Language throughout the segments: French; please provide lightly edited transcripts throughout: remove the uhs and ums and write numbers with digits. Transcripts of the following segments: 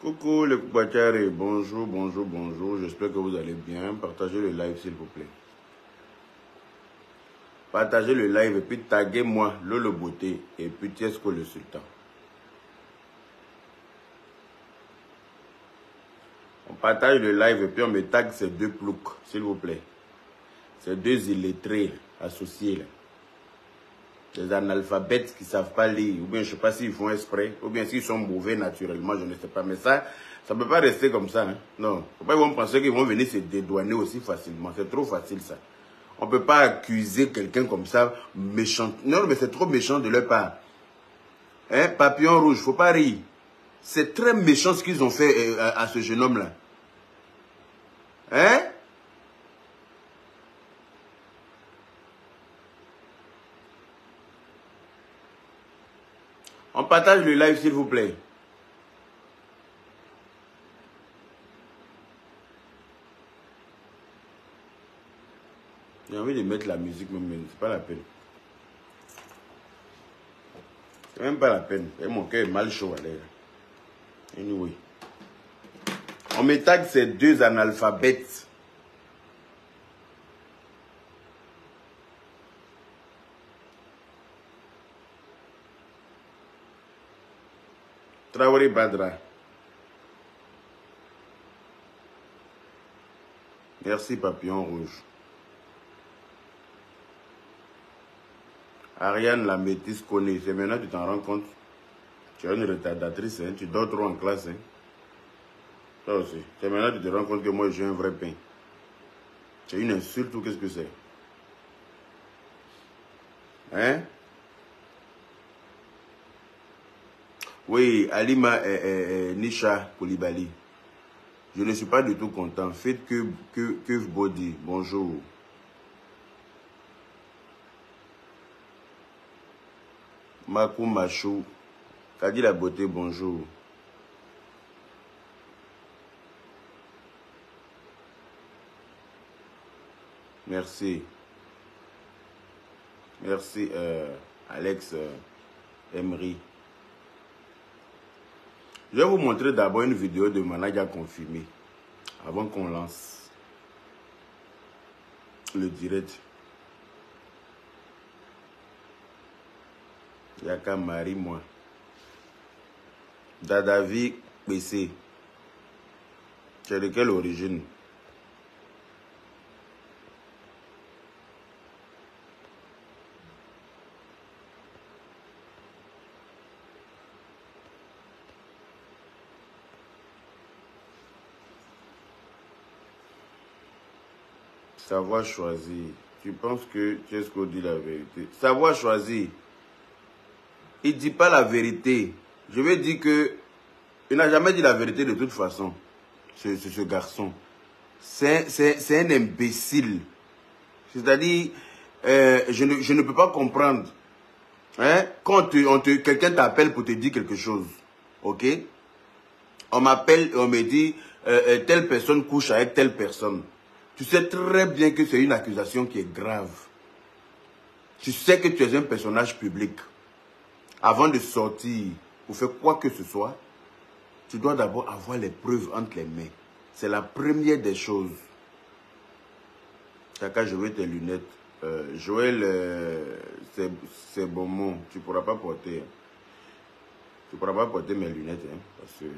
Coucou les Koubatiaré, bonjour, bonjour, bonjour, j'espère que vous allez bien. Partagez le live s'il vous plaît. Partagez le live et puis taguez-moi Lolo Beauté et puis Tiesco le Sultan. On partage le live et puis on me tague ces deux ploucs, s'il vous plaît. Ces deux illettrés associés là. Des analphabètes qui ne savent pas lire, ou bien je ne sais pas s'ils font exprès, ou bien s'ils sont mauvais naturellement, je ne sais pas. Mais ça ne peut pas rester comme ça. Hein. Non, il ne faut pas qu'ils vont penser qu'ils vont venir se dédouaner aussi facilement. C'est trop facile ça. On ne peut pas accuser quelqu'un comme ça, méchant. Non, mais c'est trop méchant de leur part. Hein, papillon rouge, il ne faut pas rire. C'est très méchant ce qu'ils ont fait à ce jeune homme-là. Hein? On partage le live s'il vous plaît. J'ai envie de mettre la musique même, mais c'est pas la peine. C'est même pas la peine. Et mon cœur est mal chaud à l'air. Anyway. On me tague ces deux analphabètes. Traoré Badra. Merci Papillon Rouge. Ariane la métisse connaît. C'est maintenant que tu t'en rends compte. Tu es une retardatrice, hein? Tu dors trop en classe. Hein? Toi aussi. C'est maintenant que tu te rends compte que moi j'ai un vrai pain. C'est une insulte ou qu'est-ce que c'est? Hein? Oui, Alima Nisha Koulibaly. Je ne suis pas du tout content. Faites que body. Bonjour. Makou Machou. Kadi la beauté, bonjour. Merci. Merci Alex Emery. Je vais vous montrer d'abord une vidéo de Managa confirmé avant qu'on lance le direct. Yaka Marie, moi. Dadavi PC. C'est de quelle origine? Savoir choisir. Tu penses que Tiesco dit la vérité? Savoir choisir. Il ne dit pas la vérité. Je vais dire que il n'a jamais dit la vérité de toute façon. Ce garçon. C'est un imbécile. C'est-à-dire, je ne peux pas comprendre. Hein? Quand quelqu'un t'appelle pour te dire quelque chose, ok? On m'appelle et on me dit, telle personne couche avec telle personne. Tu sais très bien que c'est une accusation qui est grave. Tu sais que tu es un personnage public. Avant de sortir pour faire quoi que ce soit, tu dois d'abord avoir les preuves entre les mains. C'est la première des choses. Kaka, je veux tes lunettes. Joël, c'est bon mot. Tu ne pourras pas porter. Tu ne pourras pas porter mes lunettes. Hein, parce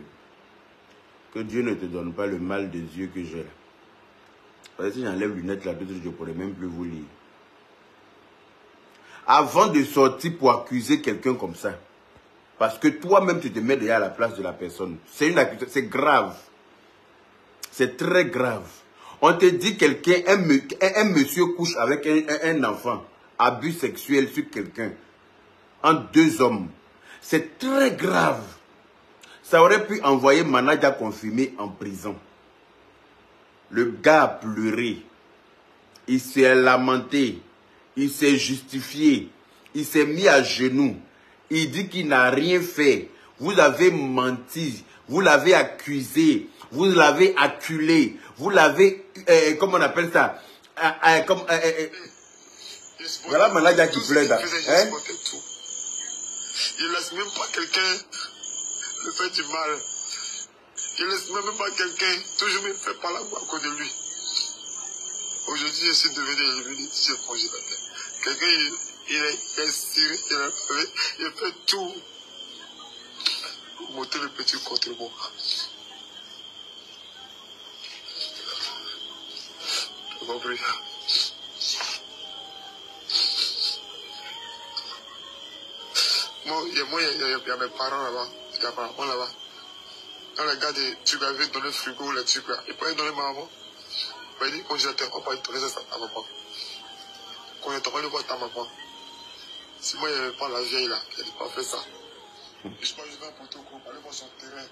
que Dieu ne te donne pas le mal des yeux que j'ai. Parce que si j'enlève les lunettes là, je ne pourrais même plus vous lire. Avant de sortir pour accuser quelqu'un comme ça, parce que toi-même tu te mets déjà à la place de la personne, c'est une accusation, c'est grave. C'est très grave. On te dit quelqu'un, un monsieur couche avec un enfant, abus sexuel sur quelqu'un, entre deux hommes. C'est très grave. Ça aurait pu envoyer Managa confirmé en prison. Le gars a pleuré. Il s'est lamenté. Il s'est justifié. Il s'est mis à genoux. Il dit qu'il n'a rien fait. Vous avez menti. Vous l'avez accusé. Vous l'avez acculé. Vous l'avez... comment on appelle ça? Voilà Managa qui pleure. Hein? Il ne laisse même pas quelqu'un le faire du mal. Je ne laisse même pas quelqu'un, toujours me fait par la voix à cause de lui. Aujourd'hui, je suis devenu chef congélateur. Quelqu'un, il est siré, il fait tout pour monter le petit contre moi. Tu as compris? Moi, il y a mes parents là-bas, il y a ma maman là-bas. Quand les gars, tu lui avais donné le frigo, les trucs là, il peut donner ma maman. Il dit congélateur, on va donner ça à ta maman. Congélateur, on va voir ta maman. Si moi, il n'y avait pas la vieille là, elle n'a pas fait ça. Je crois que je vais un protocole, aller voir son terrain.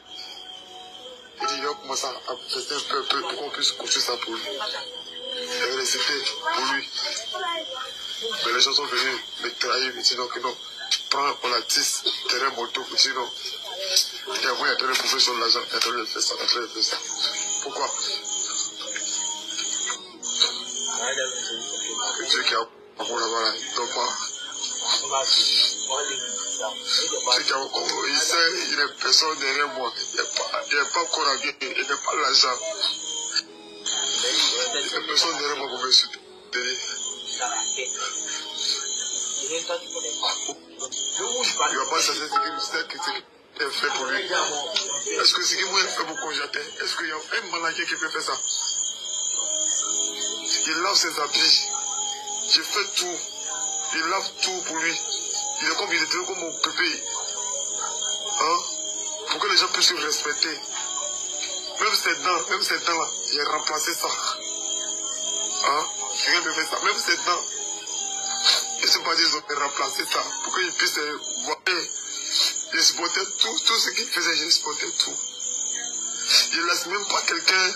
Il dit, il va commencer à tester un peu pour qu'on puisse construire ça pour lui. Et réciter pour lui. Mais les gens sont venus me trahir, me dire donc non, prends, on a 10 terrains moto, pour dire non. Et après, il y a train de bouffer sur l'argent, il y a train de faire ça, il y a train de faire ça. Pourquoi? Que Dieu qui a pour là-bas, là, il ne dort pas. Il sait, il n'y a personne derrière moi. Il n'y a pas encore à gagner, il n'y a pas l'argent. Il n'y a personne derrière moi pour me soutenir. Il ne va pas chercher ce qui est fait pour lui. Est-ce que ce qui m'a fait pour congélateur, est-ce qu'il y a un manager qui peut faire ça? Il lave ses habits. Je fais tout. Il lave tout pour lui. Il est comme mon bébé. Hein? Pour que les gens puissent le respecter. Même ses dents là, j'ai remplacé ça. Hein? Quelqu'un peut faire ça. Même ses dents. Ils ne sont pas dit qu'ils ont remplacé ça. Pour qu'ils puissent voir. J'ai supporté tout ce qu'il faisait, j'ai supporté tout. Je ne laisse même pas quelqu'un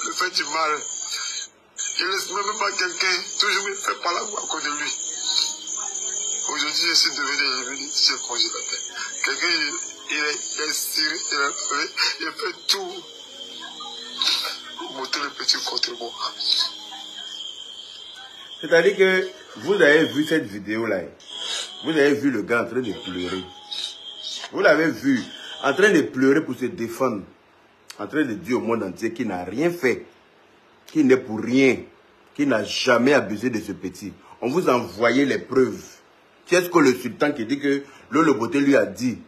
le faire du mal. Je ne laisse même pas quelqu'un toujours me faire par la voix à cause de lui. Aujourd'hui, je suis devenu chef congélateur. Quelqu'un, il est siré, il fait tout pour monter le petit contre moi. C'est-à-dire que vous avez vu cette vidéo-là. Vous avez vu le gars en train de pleurer. Vous l'avez vu en train de pleurer pour se défendre. En train de dire au monde entier qu'il n'a rien fait. Qu'il n'est pour rien. Qu'il n'a jamais abusé de ce petit. On vous a envoyé les preuves. Qu'est-ce que le sultan qui dit que Lolo Beauté lui a dit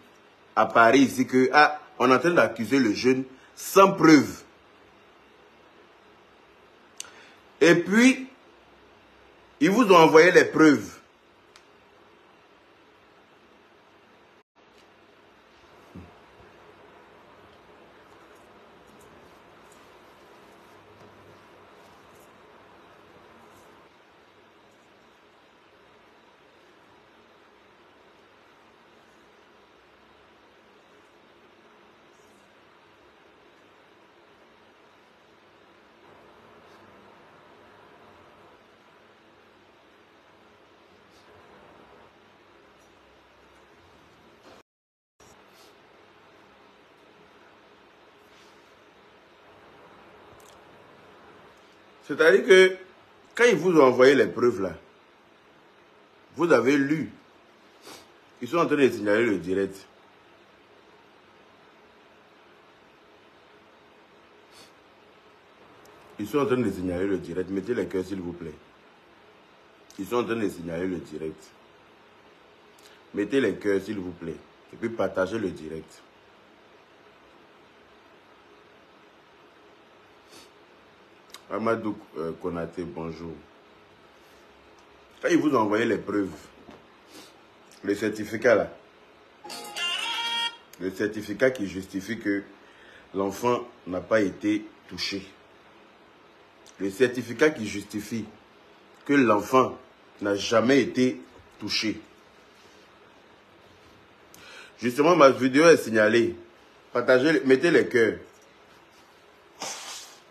à Paris ici que on est en train d'accuser le jeune sans preuve. Et puis, ils vous ont envoyé les preuves. C'est-à-dire que quand ils vous ont envoyé les preuves là, vous avez lu. Ils sont en train de signaler le direct. Ils sont en train de signaler le direct. Mettez les cœurs s'il vous plaît. Ils sont en train de signaler le direct. Mettez les cœurs s'il vous plaît. Et puis partagez le direct. Amadou Konaté, bonjour. Quand ils vous ont envoyé les preuves, le certificat là, le certificat qui justifie que l'enfant n'a pas été touché, le certificat qui justifie que l'enfant n'a jamais été touché. Justement, ma vidéo est signalée. Partagez, mettez les cœurs.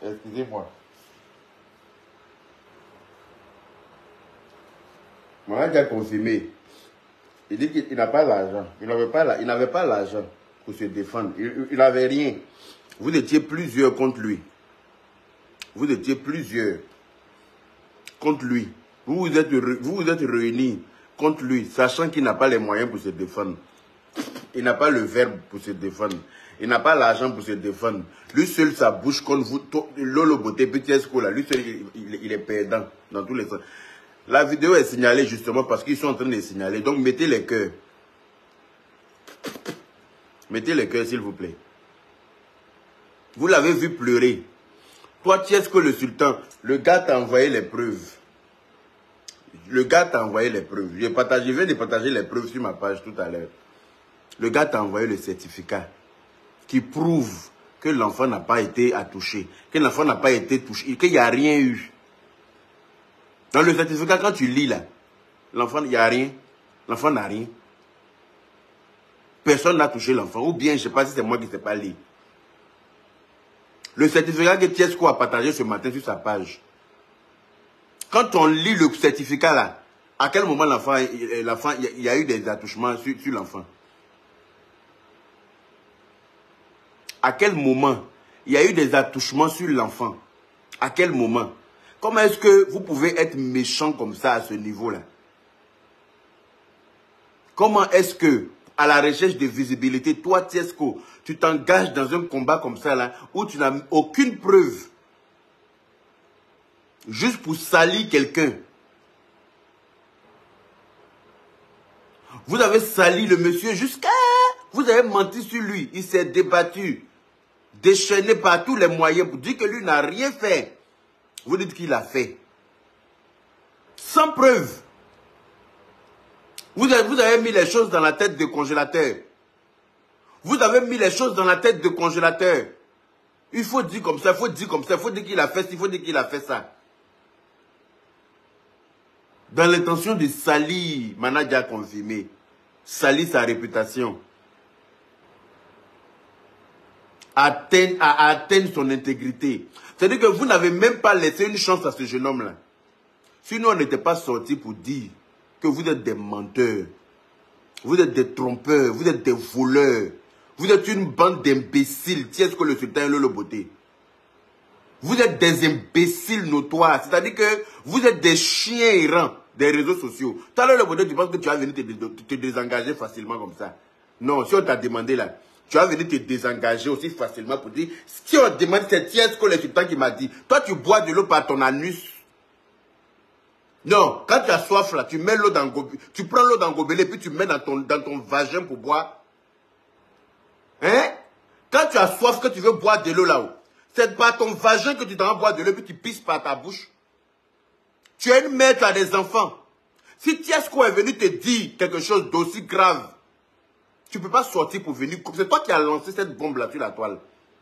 Excusez-moi. On a déjà confirmé. Il dit qu'il n'a pas l'argent. Il n'avait pas l'argent pour se défendre. Il n'avait rien. Vous étiez plusieurs contre lui. Vous étiez plusieurs contre lui. Vous vous êtes réunis contre lui, sachant qu'il n'a pas les moyens pour se défendre. Il n'a pas le verbe pour se défendre. Il n'a pas l'argent pour se défendre. Lui seul, sa bouche contre vous, Lolo Beauté, petit Esco, là, lui seul, il est perdant dans tous les sens. La vidéo est signalée justement parce qu'ils sont en train de les signaler. Donc, mettez les cœurs. Mettez les cœurs, s'il vous plaît. Vous l'avez vu pleurer. Toi, Tiesco le sultan, le gars t'a envoyé les preuves. Le gars t'a envoyé les preuves. Je viens de partager les preuves sur ma page tout à l'heure. Le gars t'a envoyé le certificat qui prouve que l'enfant n'a pas été touché, que l'enfant n'a pas été touché, qu'il n'y a rien eu. Dans le certificat, quand tu lis là, l'enfant, il n'y a rien. L'enfant n'a rien. Personne n'a touché l'enfant. Ou bien, je ne sais pas si c'est moi qui ne sais pas lire. Le certificat que Tiesco a partagé ce matin sur sa page. Quand on lit le certificat là, à quel moment l'enfant, il y a eu des attouchements sur l'enfant? À quel moment il y a eu des attouchements sur l'enfant? À quel moment? Comment est-ce que vous pouvez être méchant comme ça à ce niveau-là? Comment est-ce que, à la recherche de visibilité, toi, Tiesco, tu t'engages dans un combat comme ça, là, où tu n'as aucune preuve, juste pour salir quelqu'un? Vous avez sali le monsieur jusqu'à... Vous avez menti sur lui. Il s'est débattu, déchaîné par tous les moyens pour dire que lui n'a rien fait. Vous dites qu'il a fait. Sans preuve. Vous avez mis les choses dans la tête de congélateur. Vous avez mis les choses dans la tête de congélateur. Il faut dire comme ça, il faut dire comme ça, il faut dire qu'il a fait ça, il faut dire qu'il a fait ça. Dans l'intention de salir, Manadia a confirmé, salir sa réputation, atteindre son intégrité. C'est-à-dire que vous n'avez même pas laissé une chance à ce jeune homme-là. Sinon, on n'était pas sorti pour dire que vous êtes des menteurs, vous êtes des trompeurs, vous êtes des voleurs, vous êtes une bande d'imbéciles, Tiesco le sultan et Lolo Beauté. Vous êtes des imbéciles notoires, c'est-à-dire que vous êtes des chiens errants des réseaux sociaux. Tout à l'heure, Lolo Beauté, tu penses que tu vas venir te désengager facilement comme ça? Non, si on t'a demandé là, tu vas venir te désengager aussi facilement pour dire, si on te demande, c'est Tiesco le sultan qui m'a dit, toi tu bois de l'eau par ton anus. Non, quand tu as soif là, tu mets l'eau dans tu prends l'eau dans le gobelet puis tu mets dans ton vagin pour boire. Hein? Quand tu as soif, que tu veux boire de l'eau là-haut, c'est par ton vagin que tu t'en vas boire de l'eau puis tu pisses par ta bouche. Tu es une mère, tu as des enfants. Si Tiesco est venu te dire quelque chose d'aussi grave, tu ne peux pas sortir pour venir. C'est toi qui as lancé cette bombe là sur la toile.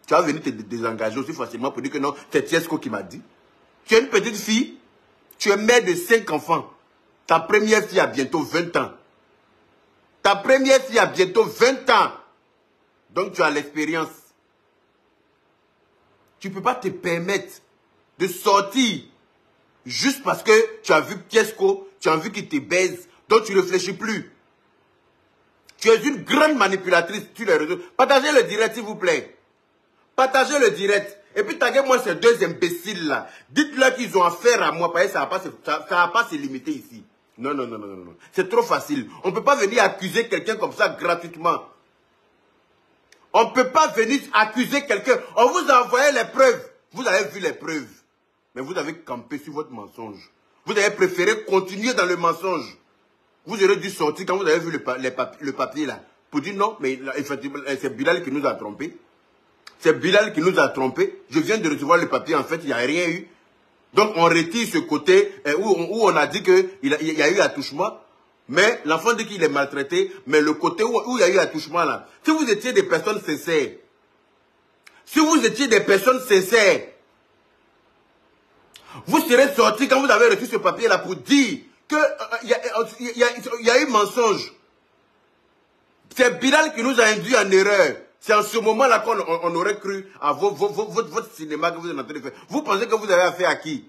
Tu vas venir te désengager aussi facilement pour dire que non, c'est Tiesco qui m'a dit. Tu es une petite fille. Tu es mère de 5 enfants. Ta première fille a bientôt 20 ans. Ta première fille a bientôt 20 ans. Donc tu as l'expérience. Tu ne peux pas te permettre de sortir juste parce que tu as vu Tiesco, tu as vu qu'il te baise, donc tu ne réfléchis plus. Tu es une grande manipulatrice sur les réseaux. Partagez le direct s'il vous plaît. Partagez le direct. Et puis taguez-moi ces deux imbéciles-là. Dites-leur qu'ils ont affaire à moi, parce que ça ne va pas se limiter ici. Non, non, non, non, non. C'est trop facile. On ne peut pas venir accuser quelqu'un comme ça gratuitement. On ne peut pas venir accuser quelqu'un. On vous a envoyé les preuves. Vous avez vu les preuves. Mais vous avez campé sur votre mensonge. Vous avez préféré continuer dans le mensonge. Vous aurez dû sortir quand vous avez vu le papier là. Pour dire non, mais effectivement, c'est Bilal qui nous a trompés. C'est Bilal qui nous a trompés. Je viens de recevoir le papier, en fait, il n'y a rien eu. Donc, on retire ce côté où on a dit qu'il y a eu attouchement. Mais l'enfant dit qu'il est maltraité. Mais le côté où il y a eu attouchement, là, si vous étiez des personnes sincères, vous serez sortis quand vous avez reçu ce papier-là pour dire qu'il y a eu mensonge. C'est Bilal qui nous a induit en erreur. C'est en ce moment-là qu'on aurait cru à votre cinéma que vous êtes en train de faire. Vous pensez que vous avez affaire à qui?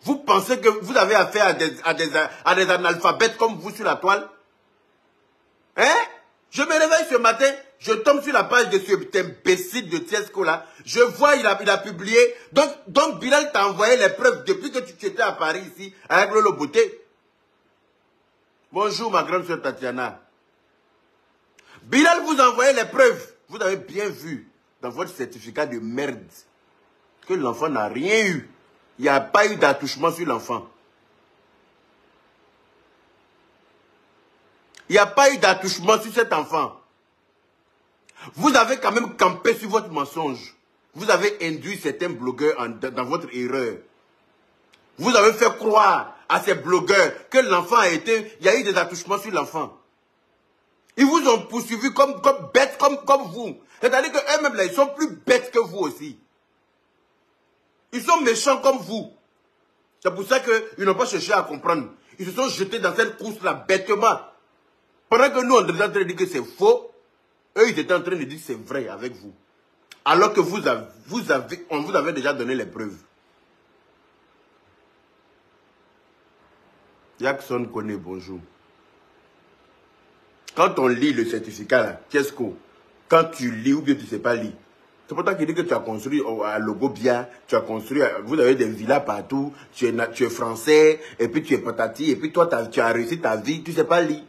Vous pensez que vous avez affaire à des analphabètes comme vous sur la toile? Hein? Je me réveille ce matin, je tombe sur la page de cet imbécile de Tiesco là. Je vois, il a publié. Donc Bilal t'a envoyé les preuves depuis que tu étais à Paris ici, avec Lolo Beauté. Bonjour ma grande soeur Tatiana. Bilal vous a envoyé les preuves. vous avez bien vu dans votre certificat de merde que l'enfant n'a rien eu. Il n'y a pas eu d'attouchement sur l'enfant. Il n'y a pas eu d'attouchement sur cet enfant. Vous avez quand même campé sur votre mensonge. Vous avez induit certains blogueurs dans votre erreur. Vous avez fait croire à ces blogueurs que l'enfant a été... Il y a eu des attouchements sur l'enfant. Ils vous ont poursuivi comme bêtes, comme vous. C'est-à-dire qu'eux-mêmes, là, ils sont plus bêtes que vous aussi. Ils sont méchants comme vous. C'est pour ça qu'ils n'ont pas cherché à comprendre. Ils se sont jetés dans cette course-là bêtement. Pendant que nous, on était en train de dire que c'est faux, eux, ils étaient en train de dire que c'est vrai avec vous. Alors que on vous avait déjà donné les preuves. Jackson connaît, bonjour. Quand on lit le certificat, là, Tiesco, quand tu lis ou bien tu ne sais pas lire, c'est pour toi qui dit que tu as construit à Logobia, tu as construit, vous avez des villas partout, tu es français, et puis tu es patati, et puis toi, tu as réussi ta vie, tu ne sais pas lire.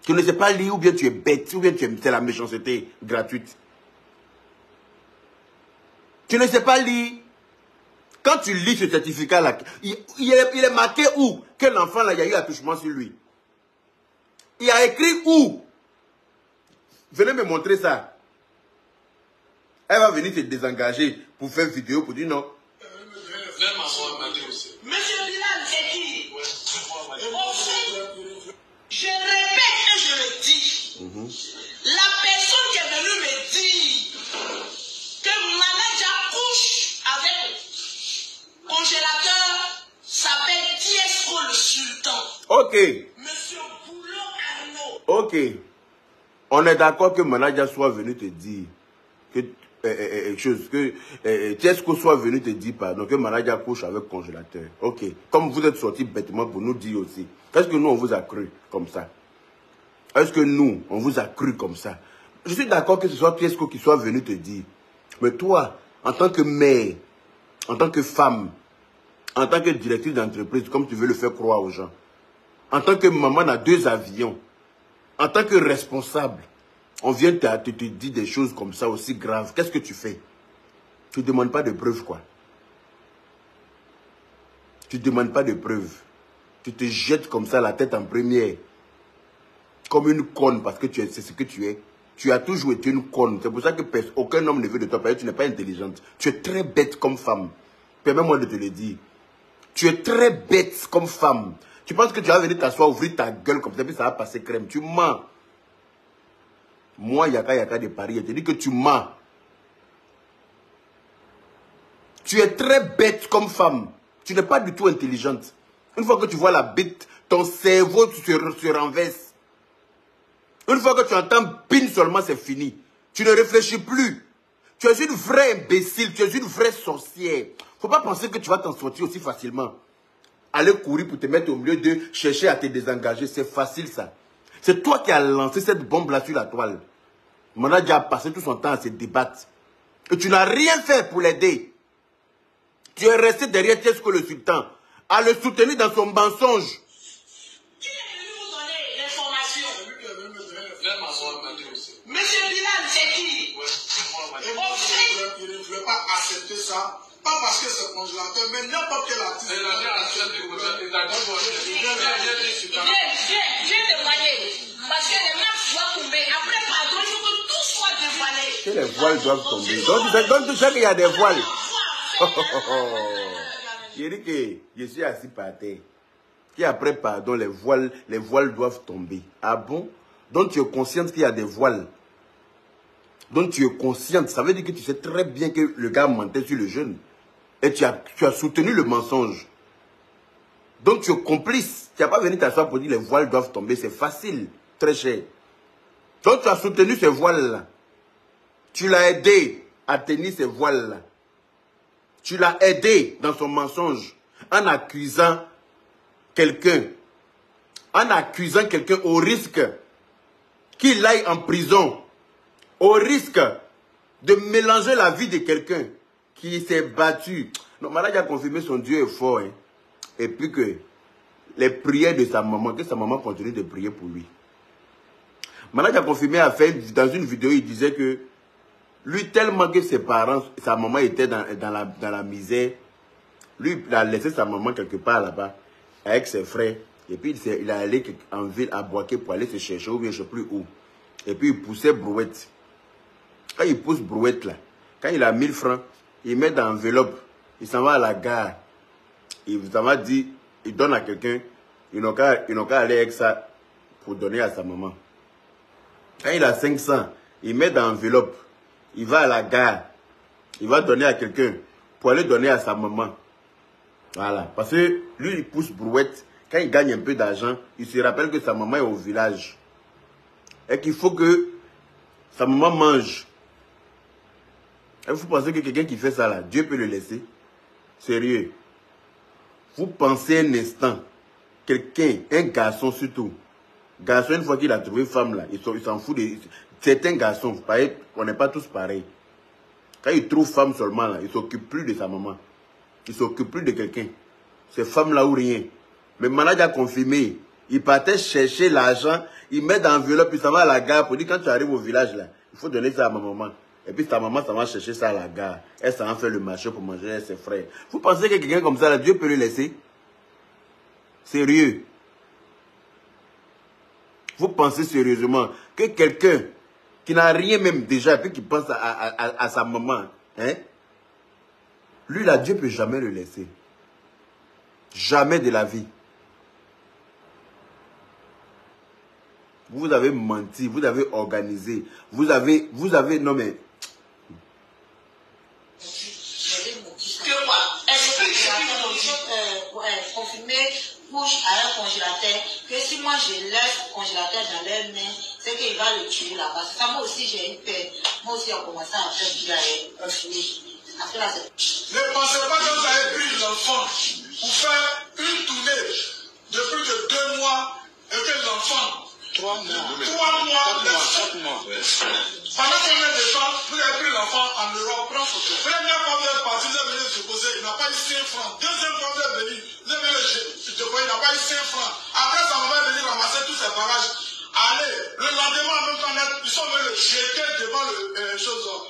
Tu ne sais pas lire, ou bien tu es bête, ou bien c'est la méchanceté gratuite. Tu ne sais pas lire. Quand tu lis ce certificat-là, il est marqué où? Que l'enfant, là, il y a eu attouchement sur lui. Il a écrit où? Venez me montrer ça. Elle va venir se désengager pour faire vidéo, pour dire non. Monsieur Bilal, c'est qui? Je répète et je le dis. La personne qui est venue me dire que Manaja couche avec congélateur s'appelle Tiesco le Sultan. Ok. Monsieur Boulot Arnaud. Ok. On est d'accord que Manaja soit venu te dire que Tiesco soit venu te dire pardon, que Manaja couche avec congélateur. Ok. Comme vous êtes sorti bêtement pour nous dire aussi. Est-ce que nous, on vous a cru comme ça? Est-ce que nous, on vous a cru comme ça? Je suis d'accord que ce soit Tiesco qui soit venu te dire. Mais toi, en tant que mère, en tant que femme, en tant que directrice d'entreprise, comme tu veux le faire croire aux gens, en tant que maman à 2 avions, en tant que responsable, on vient te dire des choses comme ça aussi graves. Qu'est-ce que tu fais? Tu ne demandes pas de preuves, quoi. Tu ne demandes pas de preuves. Tu te jettes comme ça la tête en première. Comme une conne, parce que c'est ce que tu es. Tu as toujours été une conne. C'est pour ça que aucun homme ne veut de toi, parce que tu n'es pas intelligente. Tu es très bête comme femme. Permets-moi de te le dire. Tu es très bête comme femme. Tu penses que tu vas venir t'asseoir, ouvrir ta gueule comme ça, puis ça va passer crème. Tu mens. Moi, Yaka de Paris, je te dis que tu mens. Tu es très bête comme femme. Tu n'es pas du tout intelligente. Une fois que tu vois la bête, ton cerveau se renverse. Une fois que tu entends pin seulement, c'est fini. Tu ne réfléchis plus. Tu es une vraie imbécile, tu es une vraie sorcière. Il ne faut pas penser que tu vas t'en sortir aussi facilement. Aller courir pour te mettre au milieu de chercher à te désengager, c'est facile ça. C'est toi qui as lancé cette bombe-là sur la toile. Manaja a passé tout son temps à se débattre. Et tu n'as rien fait pour l'aider. Tu es resté derrière Tiesco le Sultan, à le soutenir dans son mensonge. Qui est venu vous donner l'information? Monsieur Bilal, c'est qui? Il ne voulait pas accepter ça. Pas parce que c'est congélateur, mais n'importe quel artiste. Viens dévoiler. Parce que les marques doivent tomber. Après, pardon, il faut que tout soit dévoilé. Que les voiles doivent tomber. Donc tu sais qu'il y a des voiles. Il dit que je suis assis par terre. Qui après, pardon, les voiles doivent tomber. Ah bon? Donc tu es consciente qu'il y a des voiles. Donc tu es consciente. Ça veut dire que tu sais très bien que le gars mentait sur le jeune. Et tu as soutenu le mensonge. Donc tu es complice. Tu n'as pas venu t'asseoir pour dire les voiles doivent tomber. C'est facile. Très cher. Donc tu as soutenu ces voiles-là. Tu l'as aidé à tenir ces voiles-là. Tu l'as aidé dans son mensonge en accusant quelqu'un. En accusant quelqu'un au risque qu'il aille en prison. Au risque de mélanger la vie de quelqu'un qui s'est battu. Non, Manaja a confirmé son Dieu est fort. Hein. Et puis que les prières de sa maman, que sa maman continue de prier pour lui. Manadja a confirmé dans une vidéo, il disait que lui, tellement que ses parents, sa maman était dans la misère, lui, il a laissé sa maman quelque part là-bas, avec ses frères. Et puis, il est allé en ville à Boaké pour aller se chercher, ou bien je ne sais plus où. Et puis, il poussait brouette. Quand il pousse brouette, là, quand il a 1000 francs, il met dans l'enveloppe. Il s'en va à la gare. Il s'en va dire, il donne à quelqu'un. Ils n'ont qu'à aller avec ça pour donner à sa maman. Quand il a 500, il met dans l'enveloppe. Il va à la gare. Il va donner à quelqu'un pour aller donner à sa maman. Voilà. Parce que lui, il pousse brouette. Quand il gagne un peu d'argent, il se rappelle que sa maman est au village. Et qu'il faut que sa maman mange. Et vous pensez que quelqu'un qui fait ça là, Dieu peut le laisser? Sérieux. Vous pensez un instant, quelqu'un, un garçon surtout, garçon, une fois qu'il a trouvé une femme là, il s'en fout de certains garçons, pareil, on n'est pas tous pareils. Quand il trouve femme seulement là, il ne s'occupe plus de sa maman. Il ne s'occupe plus de quelqu'un. C'est femme là ou rien. Mais Manadja a confirmé. Il partait chercher l'argent, il met dans l'enveloppe, il s'en va à la gare pour dire quand tu arrives au village là, il faut donner ça à ma maman. Et puis ta maman, ça va chercher ça à la gare. Elle s'en va faire le marché pour manger avec ses frères. Vous pensez que quelqu'un comme ça là, Dieu peut le laisser? Sérieux? Vous pensez sérieusement que quelqu'un qui n'a rien même déjà, et puis qui pense à sa maman, hein? Lui là, Dieu ne peut jamais le laisser. Jamais de la vie. Vous avez menti, vous avez organisé, vous avez, non mais... Que quoi? Est-ce que confirmer couche à un congélateur, que si moi je laisse le congélateur dans leurs mains, c'est qu'il va le tuer là-bas. Ça, moi aussi j'ai une peur. Moi aussi on commence à faire bien un filet. Après là, ne pensez pas que vous avez pris l'enfant pour faire une tournée de plus de 2 mois et que l'enfant 3 mois. 3 mois. Pendant combien de temps vous avez pris l'enfant en Europe? Prends photo. Première fois vous êtes parti, vous avez venu se poser, il n'a pas eu 5 francs. Deuxième fois vous êtes venu, vous avez venu il n'a pas eu 5 francs. Après ça, on va venir ramasser tous ces bagages. Allez, le lendemain, en même temps, ils sont venus le jeter devant le restaurant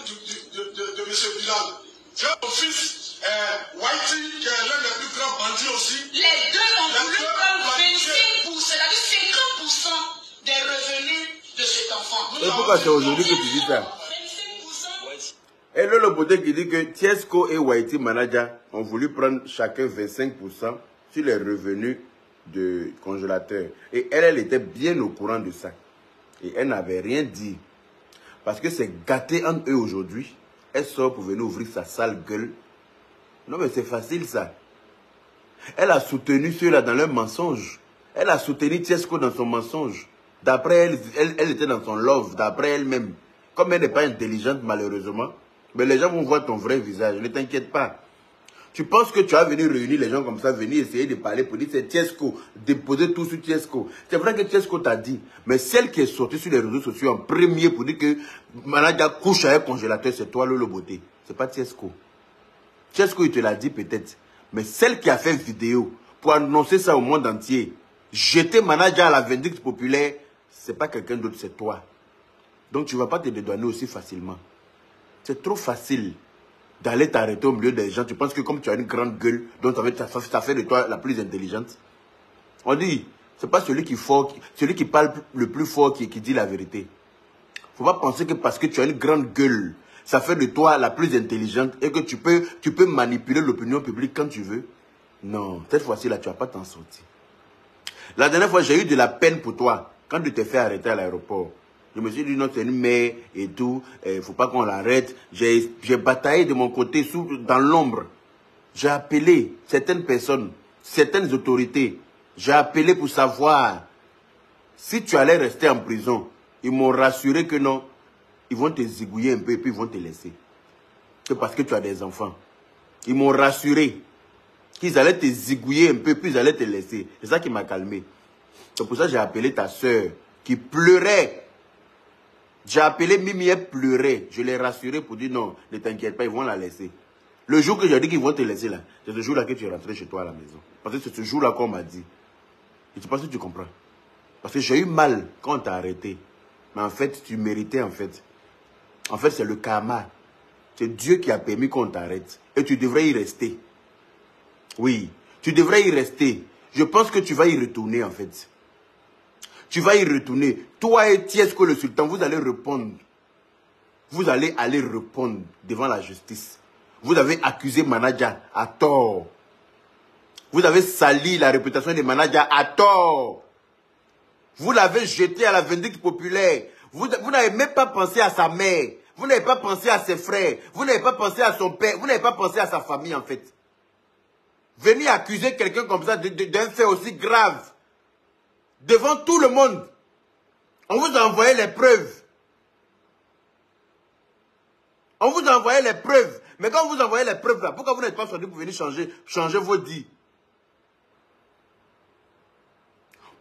de M. Bilal. J'ai mon fils, Whitey, qui est l'un des plus grands bandits aussi. Les deux ont voulu prendre 25%, c'est-à-dire 50% des revenus de cet enfant. Et pourquoi c'est aujourd'hui que tu dis ça? 25%. Et le Beauté qui dit que Tiesco et Whitey Manadja ont voulu prendre chacun 25% sur les revenus de congélateur. Et elle était bien au courant de ça. Et elle n'avait rien dit. Parce que c'est gâté entre eux aujourd'hui. Elle sort pour venir ouvrir sa sale gueule. Non mais c'est facile ça. Elle a soutenu ceux-là dans leur mensonge. Elle a soutenu Tiesco dans son mensonge. D'après elle, elle était dans son love, d'après elle-même. Comme elle n'est pas intelligente malheureusement, mais les gens vont voir ton vrai visage, ne t'inquiète pas. Tu penses que tu vas venir réunir les gens comme ça, venir essayer de parler pour dire c'est Tiesco, déposer tout sur Tiesco. C'est vrai que Tiesco t'a dit, mais celle qui est sortie sur les réseaux sociaux en premier pour dire que Manadja couche avec un congélateur, c'est toi Lolo Beauté. C'est pas Tiesco. Tiesco, il te l'a dit peut-être. Mais celle qui a fait une vidéo pour annoncer ça au monde entier, jeter Manadja à la vindicte populaire, c'est pas quelqu'un d'autre, c'est toi. Donc tu ne vas pas te dédouaner aussi facilement. C'est trop facile d'aller t'arrêter au milieu des gens. Tu penses que comme tu as une grande gueule, donc ça fait de toi la plus intelligente. On dit, c'est pas celui qui parle le plus fort qui dit la vérité. Il ne faut pas penser que parce que tu as une grande gueule, ça fait de toi la plus intelligente et que tu peux manipuler l'opinion publique quand tu veux. Non, cette fois-ci là, tu ne vas pas t'en sortir. La dernière fois, j'ai eu de la peine pour toi quand tu t'es fait arrêter à l'aéroport. Je me suis dit, non, c'est une mère et tout, il ne faut pas qu'on l'arrête. J'ai bataillé de mon côté dans l'ombre. J'ai appelé certaines personnes, certaines autorités. J'ai appelé pour savoir si tu allais rester en prison. Ils m'ont rassuré que non, ils vont te zigouiller un peu et puis ils vont te laisser. C'est parce que tu as des enfants. Ils m'ont rassuré qu'ils allaient te zigouiller un peu puis ils allaient te laisser. C'est ça qui m'a calmé. C'est pour ça que j'ai appelé ta soeur qui pleurait. J'ai appelé Mimi, elle pleurait. Je l'ai rassuré pour dire non, ne t'inquiète pas, ils vont la laisser. Le jour que j'ai dit qu'ils vont te laisser là, c'est ce jour-là que tu es rentré chez toi à la maison. Parce que c'est ce jour-là qu'on m'a dit. Et tu penses que tu comprends? Parce que j'ai eu mal quand on t'a arrêté. Mais en fait, tu méritais en fait. En fait, c'est le karma. C'est Dieu qui a permis qu'on t'arrête. Et tu devrais y rester. Oui, tu devrais y rester. Je pense que tu vas y retourner en fait. Tu vas y retourner. Toi et Tiesco le sultan, vous allez répondre. Vous allez aller répondre devant la justice. Vous avez accusé Manaja à tort. Vous avez sali la réputation de Manaja à tort. Vous l'avez jeté à la vindicte populaire. Vous n'avez même pas pensé à sa mère. Vous n'avez pas pensé à ses frères. Vous n'avez pas pensé à son père. Vous n'avez pas pensé à sa famille en fait. Venir accuser quelqu'un comme ça d'un fait aussi grave. Devant tout le monde. On vous a envoyé les preuves. On vous a envoyé les preuves. Mais quand on vous envoyez les preuves là, pourquoi vous n'êtes pas sorti pour venir changer vos dits?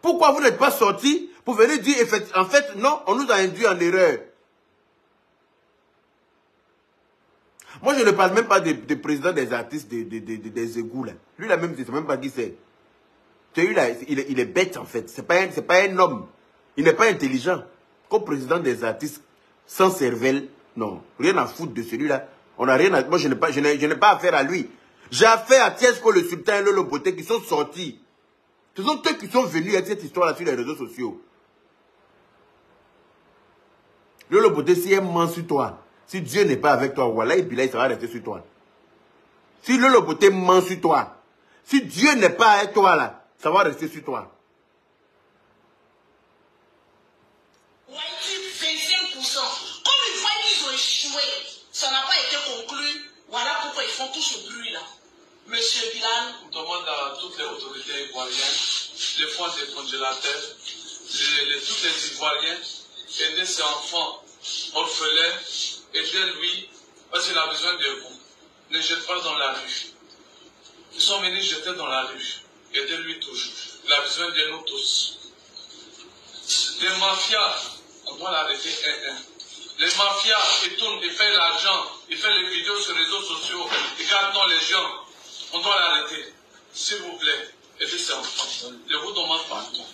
Pourquoi vous n'êtes pas sorti pour venir dire, en fait, non, on nous a induit en erreur. Moi, je ne parle même pas des présidents des artistes, des égouts, là. Lui, là même, je ne sais même pas qui c'est. Celui-là, il est bête, en fait. C'est pas un homme. Il n'est pas intelligent. Comme président des artistes, sans cervelle, non. Rien à foutre de celui-là. On n'a rien à... Moi, je n'ai pas affaire à lui. J'ai affaire à Tiesco, le sultan et le Loboté qui sont sortis. Ce sont eux qui sont venus avec cette histoire-là sur les réseaux sociaux. Le Loboté, si elle ment sur toi, si Dieu n'est pas avec toi, voilà, et puis là, il sera resté sur toi. Si le Loboté ment sur toi, si Dieu n'est pas avec toi, là, ça va rester sur toi. Ouais, 25%. Comme ils voient qu'ils ont échoué, ça n'a pas été conclu. Voilà pourquoi ils font tout ce bruit-là. Monsieur Bilan. On demande à toutes les autorités ivoiriennes, les fonds des congélateurs, tous les Ivoiriens, aider ces enfants orphelins, aidez-lui, parce qu'il a besoin de vous. Ne jetez pas dans la rue. Ils sont venus jeter dans la rue. Aidez-lui toujours. Il a besoin de nous tous. Les mafias, on doit l'arrêter un. Les mafias, ils tournent, ils font l'argent, ils font les vidéos sur les réseaux sociaux, ils gardent les gens. On doit l'arrêter. S'il vous plaît, aidez ces enfants. Je vous demande pardon.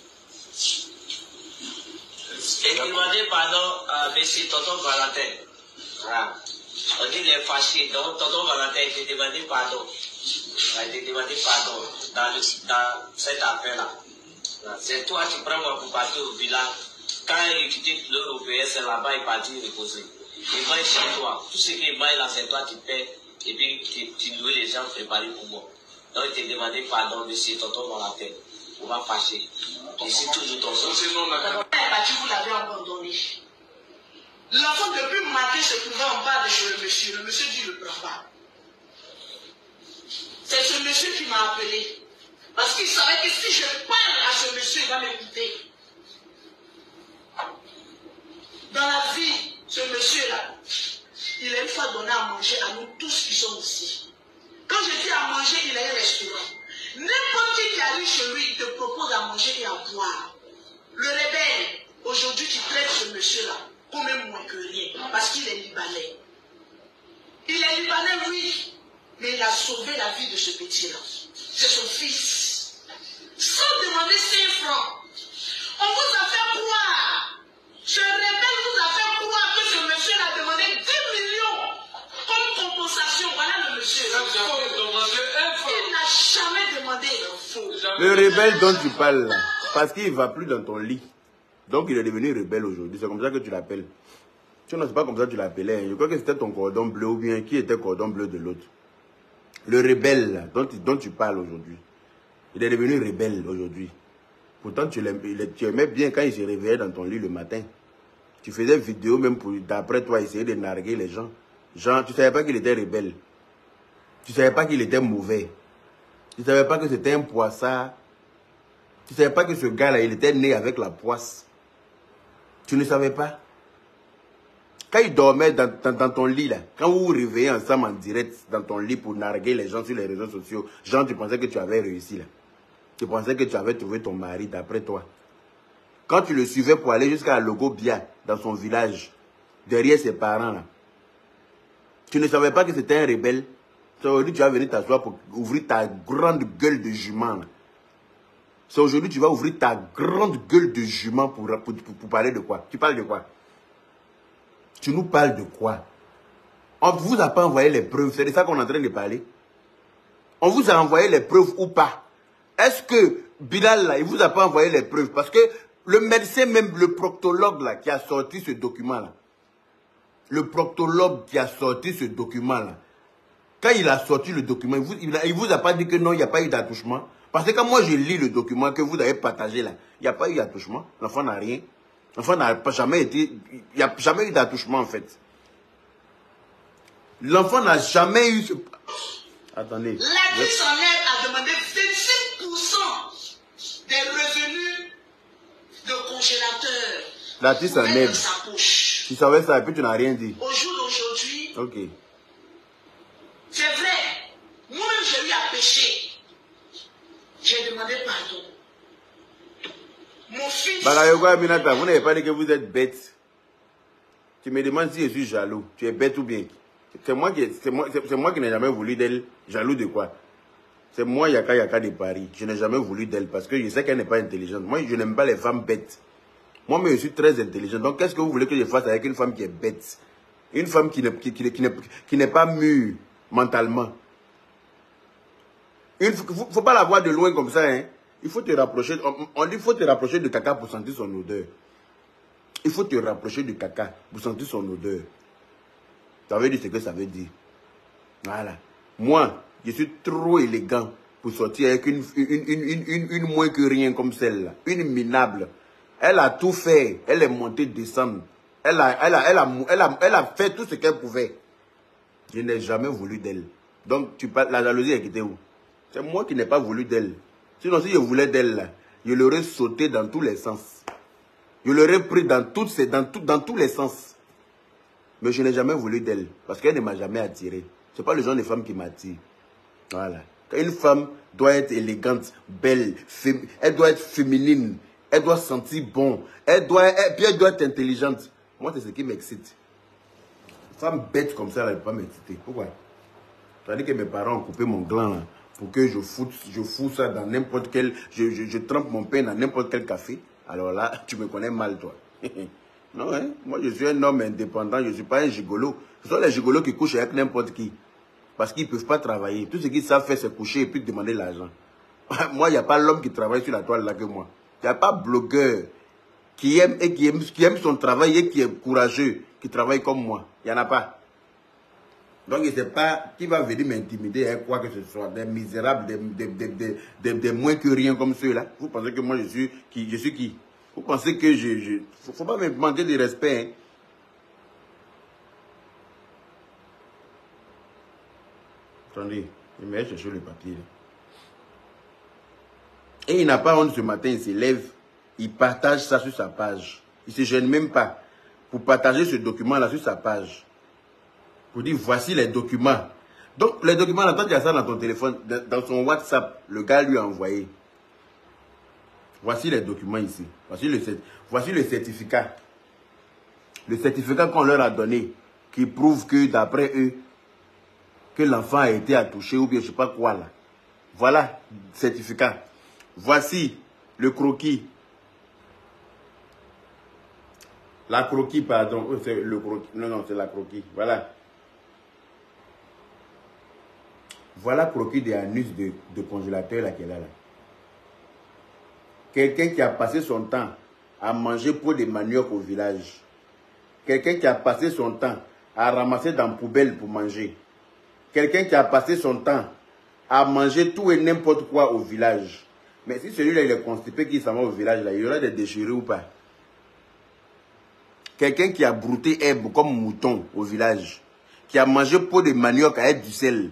Et demandez pardon à M. Tonton Valentin. Voilà. On dit les fâchés. Donc, Tonton Valentin, il a demandé pardon. Il a demandé pardon dans cette affaire-là. C'est toi qui prends moi pour partir au village. Quand il quitte l'Européen, c'est là-bas, il partit reposer. Il va chez toi. Tout ce qu'il va là, c'est toi qui paies. Et puis, tu loues les gens préparés pour moi. Donc, il t'a demandé pardon, monsieur Tonton Valentin. On va fâcher. Et c'est toujours ton sens. Vous l'avez encore donné. L'enfant, depuis matin, se trouvait en bas de chez le monsieur. Le monsieur dit, il ne le prend pas. C'est ce monsieur qui m'a appelé. Parce qu'il savait que si je parle à ce monsieur, il va m'écouter. Dans la vie, ce monsieur-là, il a une fois donné à manger à nous tous qui sommes ici. Quand je dis à manger, il a un restaurant. N'importe qui arrive chez lui, il te propose à manger et à boire. Le rebelle, aujourd'hui, tu traites ce monsieur-là comme un moins que rien, parce qu'il est libanais. Il est libanais, oui, mais il a sauvé la vie de ce petit-là. C'est son fils. Sans demander 5 francs. On vous a fait croire. Ce rebelle vous a fait croire que ce monsieur a demandé 10 millions comme compensation. Voilà le monsieur. Il n'a jamais demandé l'info. Le rebelle dont tu parles là, parce qu'il ne va plus dans ton lit. Donc il est devenu rebelle aujourd'hui. C'est comme ça que tu l'appelles. Tu ne sais pas comme ça que tu l'appelais. Je crois que c'était ton cordon bleu ou bien qui était cordon bleu de l'autre. Le rebelle là, dont tu parles aujourd'hui. Il est devenu rebelle aujourd'hui. Pourtant tu aimais bien quand il se réveillait dans ton lit le matin. Tu faisais vidéo même pour, d'après toi, essayer de narguer les gens. Genre, tu ne savais pas qu'il était rebelle. Tu ne savais pas qu'il était mauvais. Tu ne savais pas que c'était un poissard. Tu ne savais pas que ce gars-là, il était né avec la poisse. Tu ne savais pas. Quand il dormait dans ton lit, là, quand vous vous réveillez ensemble en direct dans ton lit pour narguer les gens sur les réseaux sociaux, genre, tu pensais que tu avais réussi, là. Tu pensais que tu avais trouvé ton mari d'après toi. Quand tu le suivais pour aller jusqu'à Logobia, dans son village, derrière ses parents, là, tu ne savais pas que c'était un rebelle. Aujourd'hui, tu vas venir t'asseoir pour ouvrir ta grande gueule de jument, là. C'est aujourd'hui que tu vas ouvrir ta grande gueule de jument pour parler de quoi? Tu parles de quoi? Tu nous parles de quoi? On ne vous a pas envoyé les preuves, c'est de ça qu'on est en train de parler. On vous a envoyé les preuves ou pas? Est-ce que Bilal, là, il vous a pas envoyé les preuves? Parce que le médecin, même le proctologue, là, qui a sorti ce document-là, le proctologue qui a sorti ce document-là, quand il a sorti le document, il vous a pas dit que non, il n'y a pas eu d'attouchement. Parce que quand moi je lis le document que vous avez partagé là, il n'y a pas eu d'attouchement. L'enfant n'a rien. L'enfant n'a jamais été... Il n'y a jamais eu d'attouchement en fait. L'enfant n'a jamais eu... Attendez. L'actrice en aide a demandé 25% des revenus de congélateur. L'actrice en aide. Tu savais ça et puis tu n'as rien dit. Au jour d'aujourd'hui, ok. C'est vrai. Moi-même, j'ai eu à pécher. J'ai demandé pardon. Mon fils... Bagayogo Aminata, vous n'avez pas dit que vous êtes bête. Tu me demandes si je suis jaloux. Tu es bête ou bien? C'est moi qui n'ai jamais voulu d'elle. Jaloux de quoi? C'est moi, Yaka de Paris. Je n'ai jamais voulu d'elle parce que je sais qu'elle n'est pas intelligente. Moi, je n'aime pas les femmes bêtes. Moi, mais je suis très intelligent. Donc, qu'est-ce que vous voulez que je fasse avec une femme qui est bête? Une femme qui n'est pas mûre mentalement. Il ne faut pas la voir de loin comme ça. Hein. Il faut te rapprocher. On dit qu'il faut te rapprocher de caca pour sentir son odeur. Il faut te rapprocher du caca pour sentir son odeur. Ça veut dire ce que ça veut dire. Voilà. Moi, je suis trop élégant pour sortir avec une moins que rien comme celle-là. Une minable. Elle a tout fait. Elle est montée, descendre. Elle a fait tout ce qu'elle pouvait. Je n'ai jamais voulu d'elle. Donc, la jalousie est quittée où? C'est moi qui n'ai pas voulu d'elle. Sinon, si je voulais d'elle, je l'aurais sauté dans tous les sens. Je l'aurais pris dans tous les sens. Mais je n'ai jamais voulu d'elle. Parce qu'elle ne m'a jamais attiré. Ce n'est pas le genre de femme qui m'attire. Voilà. Une femme doit être élégante, belle, elle doit être féminine. Elle doit sentir bon. Puis elle doit être intelligente. Moi, c'est ce qui m'excite. Une femme bête comme ça, elle ne peut pas m'exciter. Pourquoi? C'est-à-dire que mes parents ont coupé mon gland là, pour que je fous ça dans n'importe quel... Je trempe mon pain dans n'importe quel café. Alors là, tu me connais mal, toi. Non, hein? Moi, je suis un homme indépendant. Je ne suis pas un gigolo. Ce sont les gigolos qui couchent avec n'importe qui. Parce qu'ils ne peuvent pas travailler. Tout ce qu'ils savent faire, c'est coucher et puis demander l'argent. Moi, il n'y a pas l'homme qui travaille sur la toile là que moi. Il n'y a pas blogueur qui aime son travail et qui est courageux, qui travaille comme moi. Il n'y en a pas. Donc, il ne sait pas qui va venir m'intimider avec quoi que ce soit. Des misérables, des moins que rien comme ceux-là. Vous pensez que moi, je suis qui? Vous pensez que il ne faut pas me manquer de respect. Hein? Attendez, il m'a cherché le papier. Là. Et il n'a pas honte ce matin, il se lève, il partage ça sur sa page. Il ne se gêne même pas pour partager ce document-là sur sa page. Pour dire, voici les documents. Donc, les documents, là, toi, tu as ça dans ton téléphone, dans son WhatsApp, le gars lui a envoyé. Voici les documents ici. Voici le certificat. Le certificat qu'on leur a donné, qui prouve que, d'après eux, que l'enfant a été attouché ou bien je ne sais pas quoi là. Voilà, certificat. Voici le croquis. La croquis, pardon. C'est le croquis. Non, c'est la croquis. Voilà. Voilà le croquis des anus de congélateur là qu'elle a là. Quelqu'un qui a passé son temps à manger pour des maniocs au village. Quelqu'un qui a passé son temps à ramasser dans la poubelle pour manger. Quelqu'un qui a passé son temps à manger tout et n'importe quoi au village. Mais si celui-là il est constipé, qui s'en va au village, là, il y aura des déchirures ou pas? Quelqu'un qui a brouté herbe comme mouton au village, qui a mangé pour des maniocs avec du sel.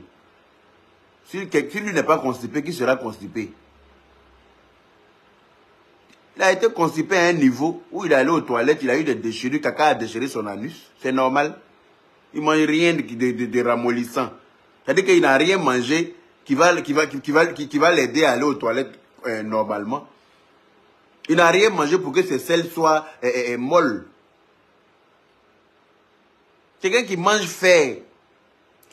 Si lui n'est pas constipé, qui sera constipé? Il a été constipé à un niveau où il est allé aux toilettes, il a eu des déchirures, caca a déchiré son anus. C'est normal. Il ne mange rien de ramollissant. C'est-à-dire qu'il n'a rien mangé qui va l'aider à aller aux toilettes normalement. Il n'a rien mangé pour que ses selles soient molles. Quelqu'un qui mange fer,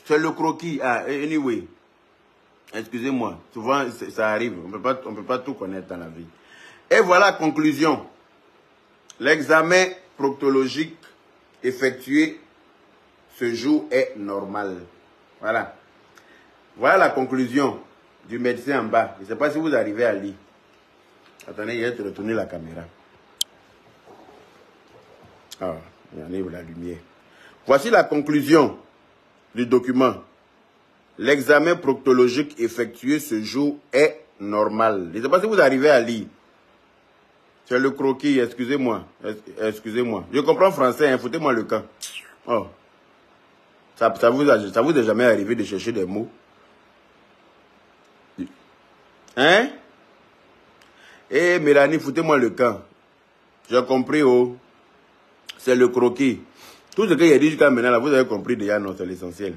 c'est le croquis. Ah, anyway. Excusez-moi, souvent ça arrive, on peut pas tout connaître dans la vie. Et voilà la conclusion. L'examen proctologique effectué ce jour est normal. Voilà. Voilà la conclusion du médecin en bas. Je ne sais pas si vous arrivez à lire. Attendez, je vais te retourner la caméra. Ah, il y en a la lumière. Voici la conclusion du document. L'examen proctologique effectué ce jour est normal. Je ne sais pas si vous arrivez à lire. C'est le croquis, excusez-moi. Excusez-moi. Je comprends français, hein, foutez-moi le camp. Oh. Ça vous est jamais arrivé de chercher des mots? Hein? Eh, Mélanie, foutez-moi le camp. J'ai compris, oh. C'est le croquis. Tout ce que j'ai dit jusqu'à maintenant, là, vous avez compris déjà, non, c'est l'essentiel.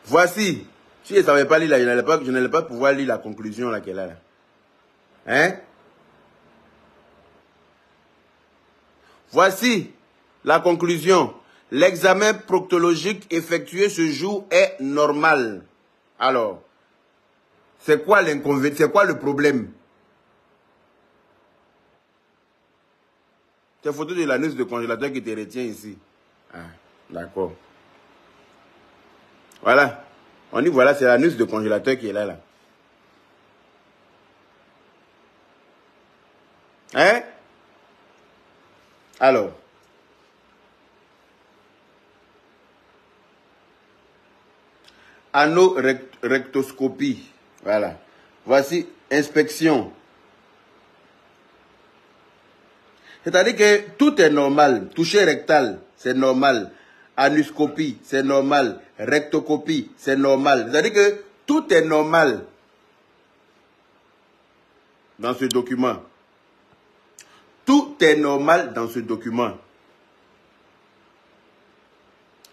Voici. Si je ne savais pas lire, là, je n'allais pas pouvoir lire la conclusion là qu'elle a là. Hein? Voici la conclusion. L'examen proctologique effectué ce jour est normal. Alors, c'est quoi l'inconvénient? C'est quoi le problème? C'est la photo de l'anus de congélateur qui te retient ici. Ah, d'accord. Voilà. On dit voilà, c'est l'anus de congélateur qui est là. Hein? Alors. Anorectoscopie. Voilà. Voici inspection. C'est-à-dire que tout est normal. Toucher rectal, c'est normal. Anuscopie, c'est normal. Rectocopie, c'est normal. C'est-à-dire que tout est normal dans ce document. Tout est normal dans ce document.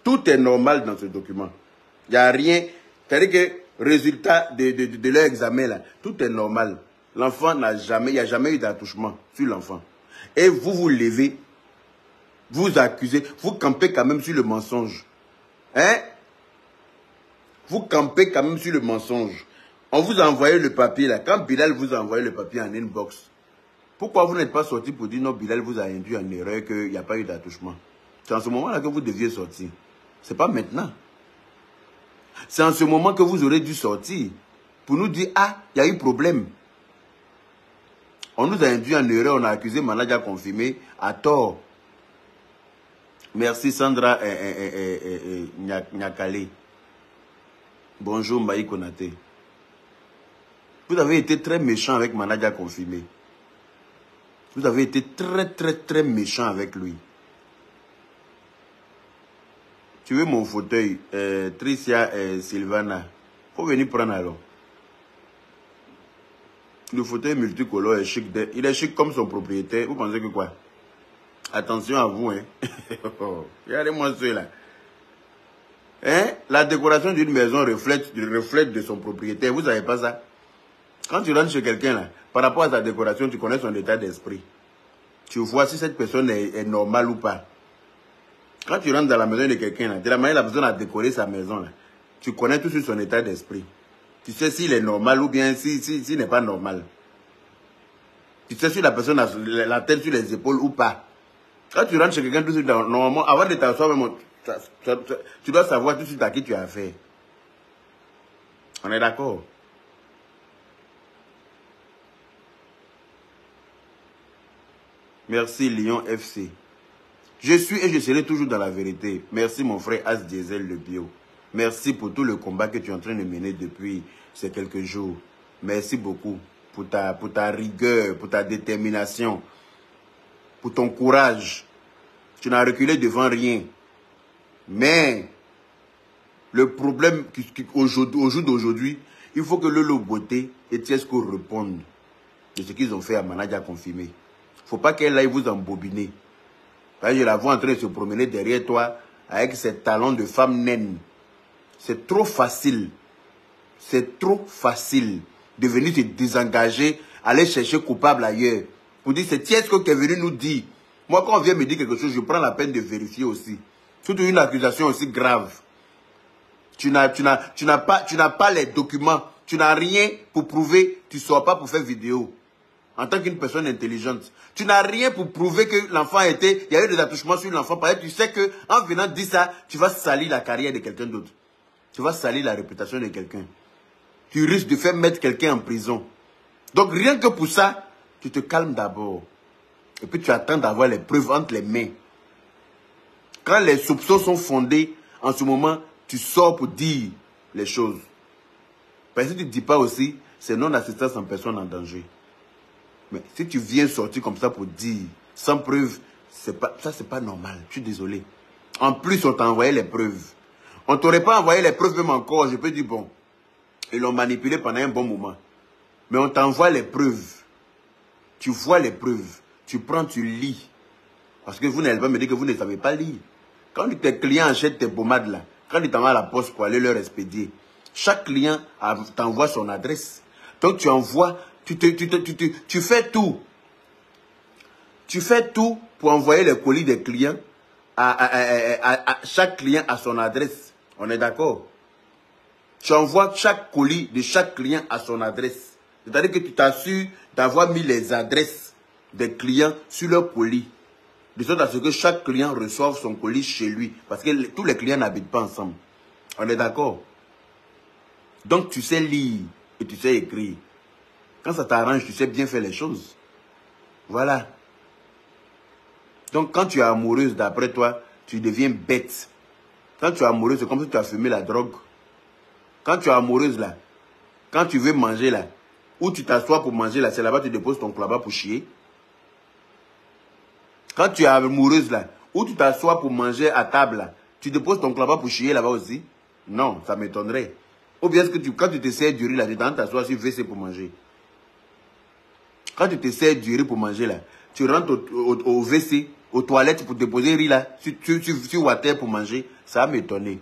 Tout est normal dans ce document. Il n'y a rien. C'est-à-dire que résultat de leur examen, là, tout est normal. L'enfant n'a jamais, il n'y a jamais eu d'attouchement sur l'enfant. Et vous vous levez, vous accusez, vous campez quand même sur le mensonge. Hein? Vous campez quand même sur le mensonge. On vous a envoyé le papier là. Quand Bilal vous a envoyé le papier en inbox, pourquoi vous n'êtes pas sorti pour dire non, Bilal vous a induit en erreur qu'il n'y a pas eu d'attouchement? C'est en ce moment-là que vous deviez sortir. Ce n'est pas maintenant. C'est en ce moment que vous aurez dû sortir pour nous dire, ah, il y a eu problème. On nous a induit en erreur, on a accusé Manaja confirmé à tort. Merci Sandra Nyakale. Bonjour Mbaï Konate. Vous avez été très méchant avec Manaja confirmé. Vous avez été très méchant avec lui. Tu veux mon fauteuil, Tricia et Sylvana? Faut venir prendre alors. Le fauteuil multicolore est chic. Il est chic comme son propriétaire. Vous pensez que quoi? Attention à vous, hein. Regardez-moi ceux-là. Hein? La décoration d'une maison reflète de son propriétaire. Vous savez pas ça? Quand tu rentres chez quelqu'un, là, par rapport à sa décoration, tu connais son état d'esprit. Tu vois si cette personne est normale ou pas. Quand tu rentres dans la maison de quelqu'un, de la manière la personne a décoré sa maison, là, tu connais tout sur son état d'esprit. Tu sais s'il est normal ou bien s'il n'est pas normal. Tu sais si la personne a la tête sur les épaules ou pas. Quand tu rentres chez quelqu'un, tout de suite, normalement, avant de t'asseoir, tu dois savoir tout de suite à qui tu as affaire. On est d'accord? Merci Lyon FC. Je suis et je serai toujours dans la vérité. Merci mon frère As Diesel le bio. Merci pour tout le combat que tu es en train de mener depuis ces quelques jours. Merci beaucoup pour ta rigueur, pour ta détermination, pour ton courage. Tu n'as reculé devant rien. Mais le problème au jour d'aujourd'hui, il faut que Lolo Beauté et Tiesco répondent de ce qu'ils ont fait à Manaja confirmé. Il ne faut pas qu'elle aille vous embobiner. Je la vois en train de se promener derrière toi avec ses talons de femme naine. C'est trop facile. C'est trop facile de venir se désengager, aller chercher coupable ailleurs. Pour dire, c'est Tiesco qui est venu nous dire. Moi, quand on vient me dire quelque chose, je prends la peine de vérifier aussi. Surtout une accusation aussi grave. Tu n'as pas les documents tu n'as rien pour prouver, tu ne sors pas pour faire vidéo. En tant qu'une personne intelligente. Tu n'as rien pour prouver que l'enfant a été... Il y a eu des attouchements sur l'enfant. Parce que tu sais qu'en venant dire ça, tu vas salir la carrière de quelqu'un d'autre. Tu vas salir la réputation de quelqu'un. Tu risques de faire mettre quelqu'un en prison. Donc rien que pour ça, tu te calmes d'abord. Et puis tu attends d'avoir les preuves entre les mains. Quand les soupçons sont fondés, en ce moment, tu sors pour dire les choses. Parce que si tu ne dis pas aussi, c'est non-assistance en personne en danger. Mais si tu viens sortir comme ça pour dire, sans preuve, ça c'est pas normal. Je suis désolé. En plus, on t'a envoyé les preuves. On ne t'aurait pas envoyé les preuves même encore. Je peux dire, bon, ils l'ont manipulé pendant un bon moment. Mais on t'envoie les preuves. Tu vois les preuves. Tu prends, tu lis. Parce que vous n'allez pas me dire que vous ne savez pas lire. Quand tes clients achètent tes pommades là, quand ils t'envoient à la poste pour aller leur expédier, chaque client t'envoie son adresse. Donc tu envoies, tu fais tout. Tu fais tout pour envoyer les colis des clients à chaque client à son adresse. On est d'accord? Tu envoies chaque colis de chaque client à son adresse. C'est-à-dire que tu t'assures d'avoir mis les adresses des clients sur leur colis. De sorte à ce que chaque client reçoive son colis chez lui. Parce que tous les clients n'habitent pas ensemble. On est d'accord? Donc tu sais lire et tu sais écrire. Quand ça t'arrange, tu sais bien faire les choses. Voilà. Donc quand tu es amoureuse, d'après toi, tu deviens bête. Quand tu es amoureuse, c'est comme si tu as fumé la drogue. Quand tu es amoureuse là, quand tu veux manger là, où tu t'assois pour manger là, c'est là-bas que tu déposes ton clabat pour chier. Quand tu es amoureuse là, où tu t'assois pour manger à table là, tu déposes ton clabat pour chier là-bas aussi? Non, ça m'étonnerait. Ou bien est-ce que quand tu te sers du riz là, tu t'assois sur WC pour manger? Quand tu te sers du riz pour manger là, tu rentres au WC, aux toilettes pour déposer le riz là, sur water pour manger, ça va m'étonner.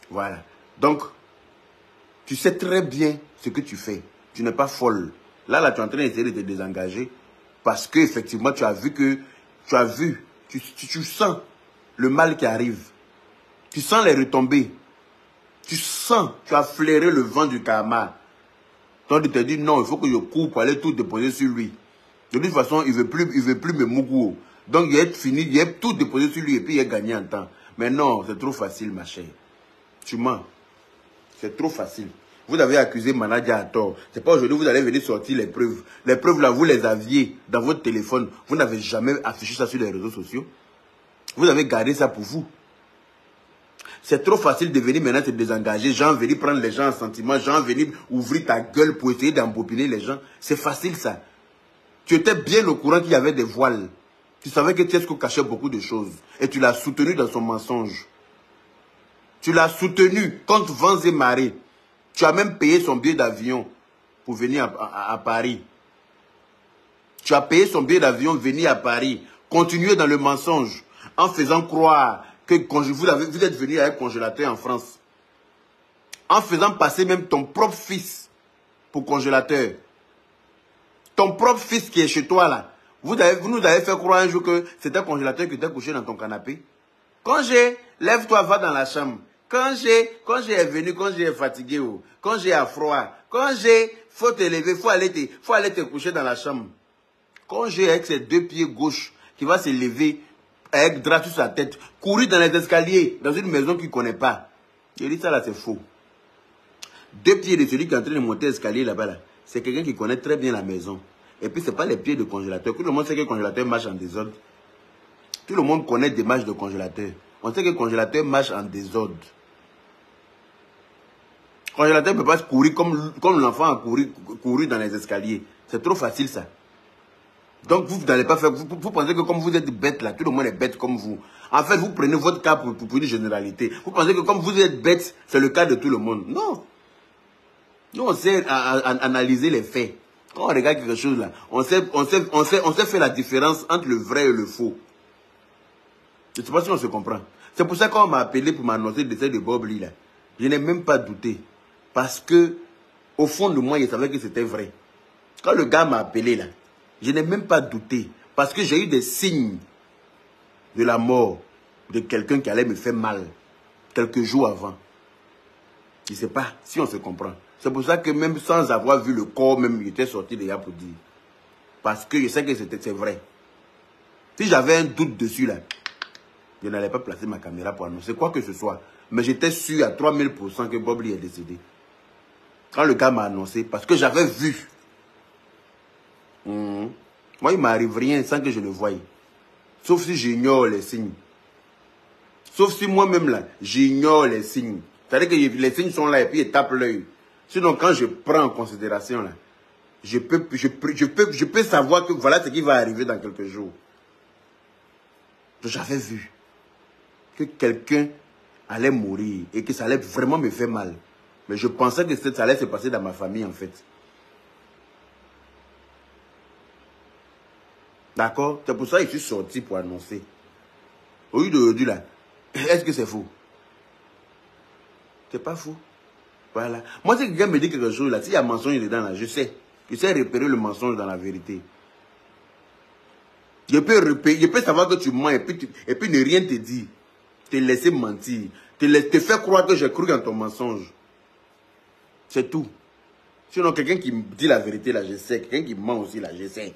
Voilà. Donc, tu sais très bien ce que tu fais. Tu n'es pas folle. Là, tu es en train d'essayer de te désengager. Parce que effectivement, tu sens le mal qui arrive. Tu sens les retombées. Tu as flairé le vent du karma. Donc tu te dis non, il faut que je cours pour aller tout déposer sur lui. De toute façon, il ne veut plus me mougou. Donc il est fini, il est tout déposé sur lui et puis il est gagné en temps. Mais non, c'est trop facile ma chère. Tu mens. C'est trop facile. Vous avez accusé Manadia à tort. C'est pas aujourd'hui que vous allez venir sortir les preuves. Les preuves là, vous les aviez dans votre téléphone. Vous n'avez jamais affiché ça sur les réseaux sociaux. Vous avez gardé ça pour vous. C'est trop facile de venir maintenant te désengager. Gens venir prendre les gens en sentiment. Gens venir ouvrir ta gueule pour essayer d'embobiner les gens. C'est facile ça. Tu étais bien au courant qu'il y avait des voiles. Tu savais que Tiesco cachait beaucoup de choses. Et tu l'as soutenu dans son mensonge. Tu l'as soutenu contre vents et marées. Tu as même payé son billet d'avion pour venir à Paris. Tu as payé son billet d'avion venir à Paris. Continuez dans le mensonge en faisant croire que vous êtes venu avec un congélateur en France. En faisant passer même ton propre fils pour congélateur. Ton propre fils qui est chez toi là. Vous nous avez fait croire un jour que c'était un congélateur qui était couché dans ton canapé. Congé, lève-toi, va dans la chambre. Congé est venu, Congé est fatigué. Congé a froid. Congé, faut te lever, faut aller te coucher dans la chambre. Congé avec ses deux pieds gauche qui va se lever avec drap sur sa tête, courir dans les escaliers, dans une maison qu'il ne connaît pas. Je dis ça là, c'est faux. Deux pieds de celui qui est en train de monter l'escalier là-bas, là, c'est quelqu'un qui connaît très bien la maison. Et puis, ce n'est pas les pieds de congélateur. Tout le monde sait que le congélateur marche en désordre. Tout le monde connaît des marches de congélateur. On sait que le congélateur marche en désordre. Le congélateur ne peut pas courir comme l'enfant a couru dans les escaliers. C'est trop facile ça. Donc vous n'allez pas faire, vous pensez que comme vous êtes bête là, tout le monde est bête comme vous. En fait, vous prenez votre cas pour une généralité. Vous pensez que comme vous êtes bête, c'est le cas de tout le monde. Non. Nous, on sait analyser les faits. Quand on regarde quelque chose là, on sait faire la différence entre le vrai et le faux. Je ne sais pas si on se comprend. C'est pour ça qu'on m'a appelé pour m'annoncer le décès de Bob Lee là. Je n'ai même pas douté. Parce que, au fond de moi, je savais que c'était vrai. Quand le gars m'a appelé là, je n'ai même pas douté. Parce que j'ai eu des signes de la mort de quelqu'un qui allait me faire mal quelques jours avant. Je ne sais pas si on se comprend. C'est pour ça que même sans avoir vu le corps, même, il était sorti déjà pour dire. Parce que je sais que c'est vrai. Si j'avais un doute dessus, là, je n'allais pas placer ma caméra pour annoncer quoi que ce soit. Mais j'étais sûr à 3000% que Bob Lee est décédé. Quand le gars m'a annoncé, parce que j'avais vu. Moi, il ne m'arrive rien sans que je le voie. Sauf si j'ignore les signes. Sauf si moi-même, là, j'ignore les signes. C'est-à-dire que les signes sont là et puis ils tapent l'œil. Sinon, quand je prends en considération, là, je peux savoir que voilà ce qui va arriver dans quelques jours. J'avais vu que quelqu'un allait mourir et que ça allait vraiment me faire mal. Mais je pensais que ça allait se passer dans ma famille, en fait. D'accord? C'est pour ça que je suis sorti pour annoncer. Au lieu d'aujourd'hui, là, est-ce que c'est faux? C'est pas faux. Voilà. Moi, si quelqu'un me dit quelque chose, là, s'il y a mensonge dedans, là, je sais. Je sais repérer le mensonge dans la vérité. Je peux savoir que tu mens et puis ne rien te dire. Te laisser mentir. Te faire croire que j'ai cru dans ton mensonge. C'est tout. Sinon, quelqu'un qui me dit la vérité, là, je sais. Quelqu'un qui ment aussi, là, je sais.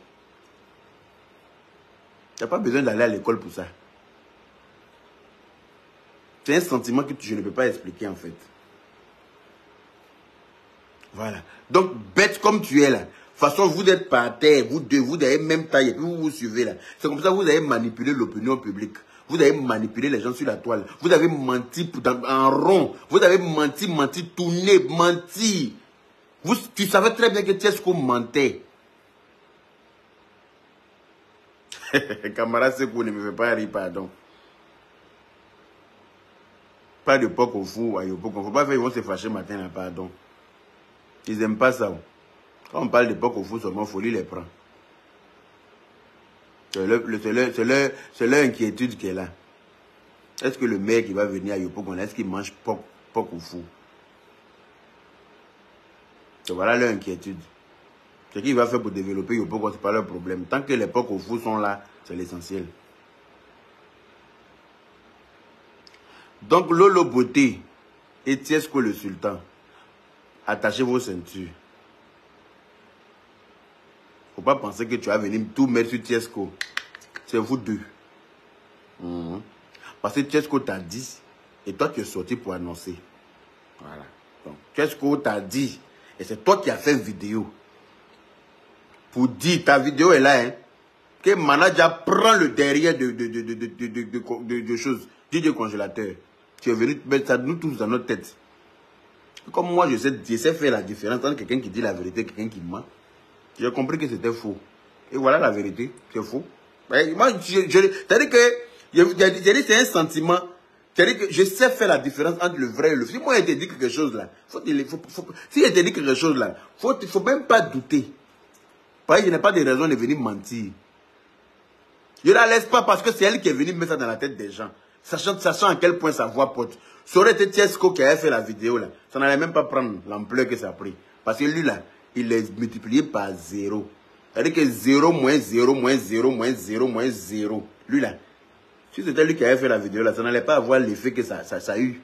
Tu n'as pas besoin d'aller à l'école pour ça. C'est un sentiment que je ne peux pas expliquer, en fait. Voilà. Donc, bête comme tu es, là. De toute façon, vous êtes par terre, vous deux, vous avez même taille, et puis vous vous suivez, là. C'est comme ça que vous avez manipulé l'opinion publique. Vous avez manipulé les gens sur la toile. Vous avez menti en rond. Vous avez menti, tourné, menti. Tu savais très bien que Tchesco mentait. Camarade Sekou ne me fait pas rire, pardon. Pas de poc au fou, à Yopok. Il ne faut pas faire, ils vont se fâcher matin, là, pardon. Ils n'aiment pas ça. Quand on parle de poc au fou, seulement, Folie les prend. C'est leur inquiétude qui est là. Est-ce que le mec qui va venir à Yopok, est-ce qu'il mange poc au fou? Voilà leur inquiétude. Ce qu'il va faire pour développer Yopok, ce n'est pas leur problème. Tant que les poc au fou sont là, c'est l'essentiel. Donc, Lolo Beauté et Tchesco le Sultan, attachez vos ceintures. Il ne faut pas penser que tu vas venir tout mettre sur Tchesco. C'est vous deux. Parce que Tchesco t'a dit, et toi tu es sorti pour annoncer. Voilà. Donc, Tchesco t'a dit, et c'est toi qui as fait une vidéo. Pour dire, ta vidéo est là, hein, que Manager prend le derrière de choses, du congélateur. Tu es venu mettre ça, nous tous dans notre tête. Comme moi, je sais faire la différence entre quelqu'un qui dit la vérité et quelqu'un qui ment. J'ai compris que c'était faux. Et voilà la vérité, c'est faux. Moi, c'est-à-dire que c'est un sentiment. C'est-à-dire que je sais faire la différence entre le vrai et le faux. Si moi, je te dis quelque chose là, si je te dis quelque chose là, il ne faut même pas douter. Parce que je n'ai pas de raison de venir mentir. Je ne la laisse pas parce que c'est elle qui est venue mettre ça dans la tête des gens. Sachant à quel point sa voix porte. Ça aurait été Tchesco qui avait fait la vidéo là. Ça n'allait même pas prendre l'ampleur que ça a pris. Parce que lui là, il est multiplié par 0. C'est-à-dire que 0 moins 0 moins 0 moins 0 moins 0. Lui là, si c'était lui qui avait fait la vidéo là, ça n'allait pas avoir l'effet que ça a eu.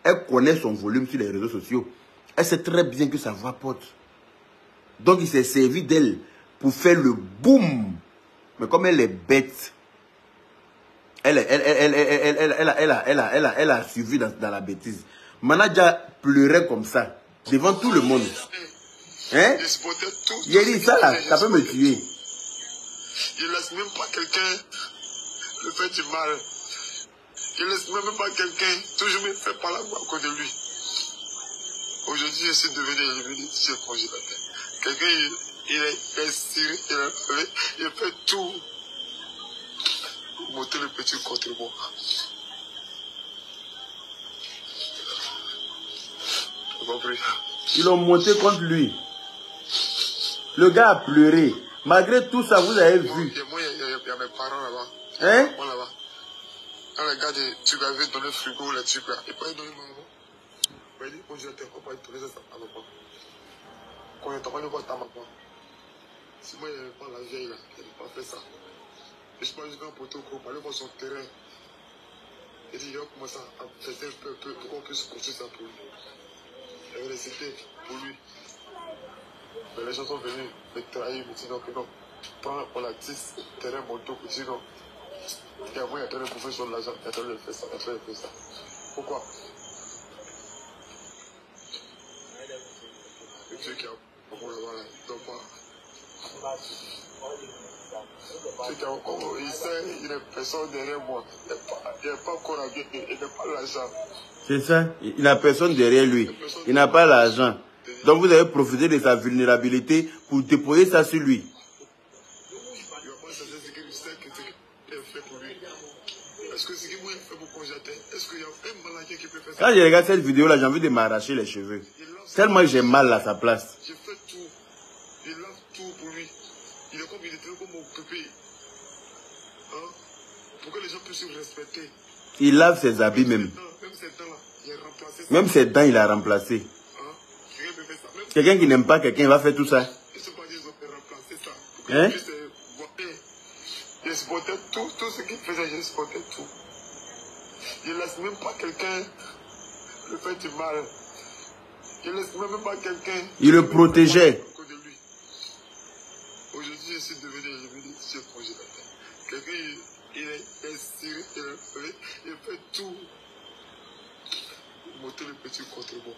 Elle connaît son volume sur les réseaux sociaux. Elle sait très bien que sa voix porte. Donc il s'est servi d'elle pour faire le boom. Mais comme elle est bête, elle a suivi dans la bêtise. Manager pleurait comme ça, devant tout le monde. Hein? Il a dit ça là, ça peut me tuer. Il laisse même pas quelqu'un le faire du mal. Il laisse même pas quelqu'un toujours me faire parler à cause de lui. Aujourd'hui, je suis devenu sur le congélateur. Quelqu'un, il est siré, il fait tout pour monter le petit contre moi. Ils l'ont monté contre lui. Le gars a pleuré. Malgré tout ça, vous avez vu. Moi, il y a mes parents là-bas. Hein? Moi là-bas. Quand le gars tu lui avais donné le frigo, le truc là, il peut donner maman. Il dit, quand je t'ai pas donné ça à maman. Quand il t'a pas donné à maman. Si moi, il n'y avait pas la vieille là, il n'avait pas fait ça. Et je parle du grand poteau, pour aller voir son terrain. Il dit, il va commencer à faire un peu pour qu'on puisse construire ça pour lui. j'avais récité pour lui. Mais les gens sont venus me trahir, me dire non, que non. Prends pour la 10, terrain moto, me dire non. Et moi, il est en train de bouffer sur l'argent, il est en train de faire ça, il est en train de faire ça. Pourquoi? Le Dieu qui a beaucoup là-bas, là, il ne doit pas. Il sait, il y a personne derrière moi. Il n'est pas encore à bien, il n'a pas l'argent. C'est ça, il n'a personne derrière lui. Il n'a pas l'argent. Donc vous avez profité de sa vulnérabilité pour déposer ça sur lui. Quand je regarde cette vidéo-là, j'ai envie de m'arracher les cheveux. Tellement j'ai mal à sa place. J'ai fait tout. Je lave tout pour lui. Il est comme mon pépé. Hein? Pour que les gens puissent le respecter. Il lave ses habits même. Même ses dents, il a remplacé. Quelqu'un qui n'aime pas quelqu'un, il va faire tout ça. Hein? J'ai supporté tout ce qu'il faisait, j'ai supporté tout. Je ne laisse même pas quelqu'un le faire du mal. Je ne laisse même pas quelqu'un. Il le protégeait. Aujourd'hui, je suis devenu Dieu congélateur. Quelqu'un, il est sérieux, il fait tout. Monter le petit contre moi.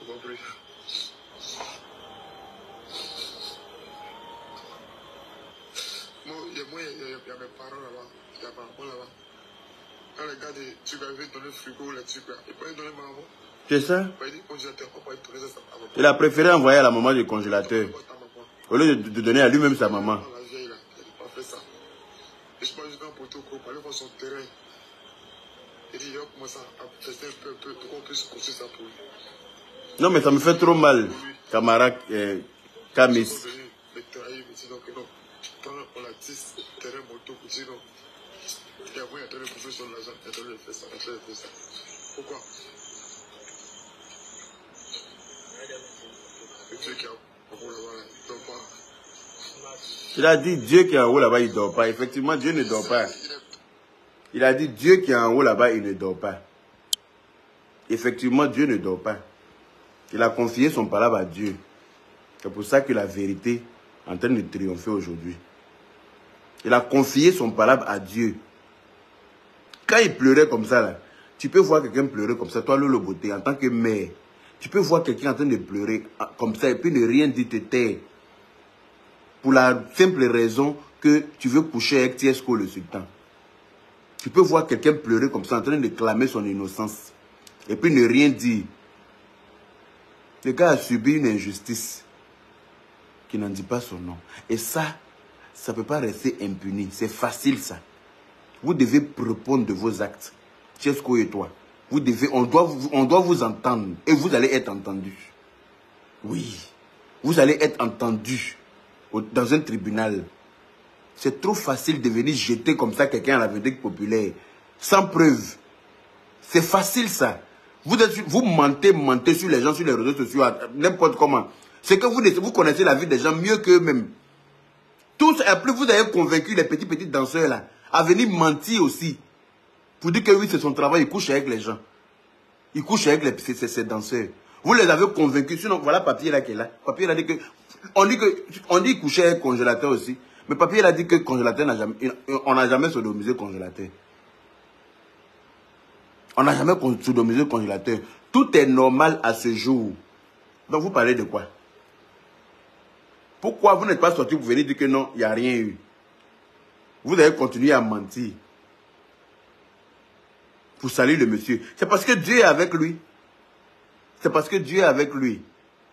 On va prier. Moi, il y a mes parents là-bas, il y a ma maman là-bas. Quand les gars de tu vas donner le frigo, les trucs là, il peut donner ma maman. C'est ça? Il a préféré envoyer à la maman du congélateur. Au lieu de donner à lui-même sa maman. Je pense que pour tout groupe, aller voir son terrain. Il dit, il va commencer à tester un peu pour qu'on puisse construire ça pour lui. Non, mais ça me fait trop mal, camarade Kamis. Ils sont venus me trahir, me dire que non. Prends pour la 10, terrain moto, pour dire non. Et après, il est en train de bouffer sur l'argent, il est en train de faire ça, il est en train de faire ça. Pourquoi? Le Dieu qui a beaucoup là-bas, il ne dort pas. Il a dit Dieu qui est en haut là-bas, il ne dort pas. Effectivement, Dieu ne dort pas. Il a dit Dieu qui est en haut là-bas, il ne dort pas. Effectivement, Dieu ne dort pas. Il a confié son palabre à Dieu. C'est pour ça que la vérité est en train de triompher aujourd'hui. Il a confié son palabre à Dieu. Quand il pleurait comme ça, là, tu peux voir quelqu'un pleurer comme ça, toi, Lolo Beauté, en tant que mère. Tu peux voir quelqu'un en train de pleurer comme ça et puis ne rien dire, te taire. Pour la simple raison que tu veux coucher avec Tiesco le sultan. Tu peux voir quelqu'un pleurer comme ça en train de clamer son innocence. Et puis ne rien dire. Le gars a subi une injustice qui n'en dit pas son nom. Et ça ne peut pas rester impuni. C'est facile ça. Vous devez répondre de vos actes. Tiesco et toi. On doit vous entendre. Et vous allez être entendu. Oui. Vous allez être entendu dans un tribunal. C'est trop facile de venir jeter comme ça quelqu'un à la vedette populaire. Sans preuve. C'est facile ça. Vous mentez sur les gens, sur les réseaux sociaux, n'importe comment. C'est que vous connaissez la vie des gens mieux qu'eux-mêmes. Tous, et plus vous avez convaincu les petits danseurs là, à venir mentir aussi. Pour dire que oui, c'est son travail, il couche avec les gens. Il couche avec ces danseurs. Vous les avez convaincus, sinon voilà Papier là qui est là. Papier a dit que... On dit coucher avec congélateur aussi. Mais Papier a dit que congélateur on n'a jamais sodomisé congélateur. On n'a jamais sodomisé congélateur. Tout est normal à ce jour. Donc vous parlez de quoi? Pourquoi vous n'êtes pas sorti pour venir dire que non, il n'y a rien eu? Vous avez continué à mentir. Pour saluer le monsieur. C'est parce que Dieu est avec lui. C'est parce que Dieu est avec lui.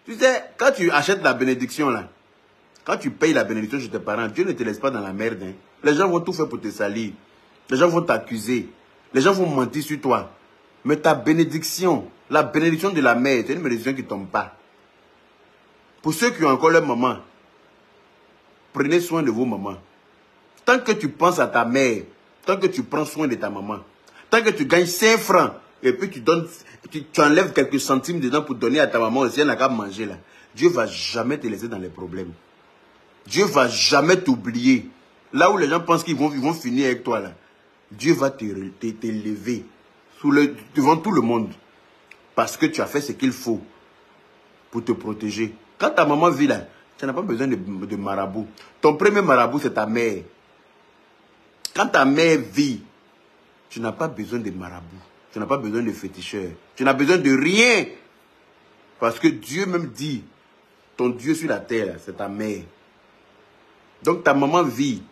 Tu sais, quand tu achètes la bénédiction là, quand tu payes la bénédiction chez tes parents, Dieu ne te laisse pas dans la merde. Hein. Les gens vont tout faire pour te salir. Les gens vont t'accuser. Les gens vont mentir sur toi. Mais ta bénédiction, la bénédiction de la mère, c'est une bénédiction qui ne tombe pas. Pour ceux qui ont encore leur maman, prenez soin de vos mamans. Tant que tu penses à ta mère, tant que tu prends soin de ta maman, tant que tu gagnes 5 francs, et puis tu enlèves quelques centimes dedans pour donner à ta maman, si elle n'a qu'à manger là, Dieu ne va jamais te laisser dans les problèmes. Dieu ne va jamais t'oublier. Là où les gens pensent qu'ils vont finir avec toi là. Dieu va t'élever devant tout le monde. Parce que tu as fait ce qu'il faut pour te protéger. Quand ta maman vit là, tu n'as pas besoin de marabout. Ton premier marabout, c'est ta mère. Quand ta mère vit, tu n'as pas besoin de marabout. Tu n'as pas besoin de féticheur. Tu n'as besoin de rien. Parce que Dieu même dit, ton Dieu sur la terre, c'est ta mère. Donc ta maman vit,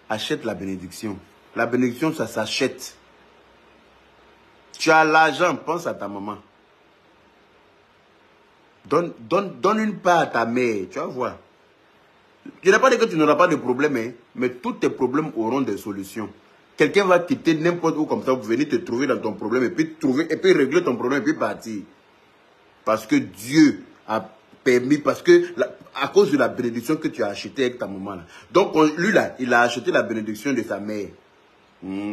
achète la bénédiction. La bénédiction, ça s'achète. Tu as l'argent, pense à ta maman. Donne une part à ta mère, tu vas voir. Je n'ai pas dit que tu n'auras pas de problème, hein, mais tous tes problèmes auront des solutions. Quelqu'un va quitter n'importe où comme ça pour venir te trouver dans ton problème et puis régler ton problème et puis partir. Parce que Dieu a permis, à cause de la bénédiction que tu as achetée avec ta maman. Là. Donc lui là, il a acheté la bénédiction de sa mère.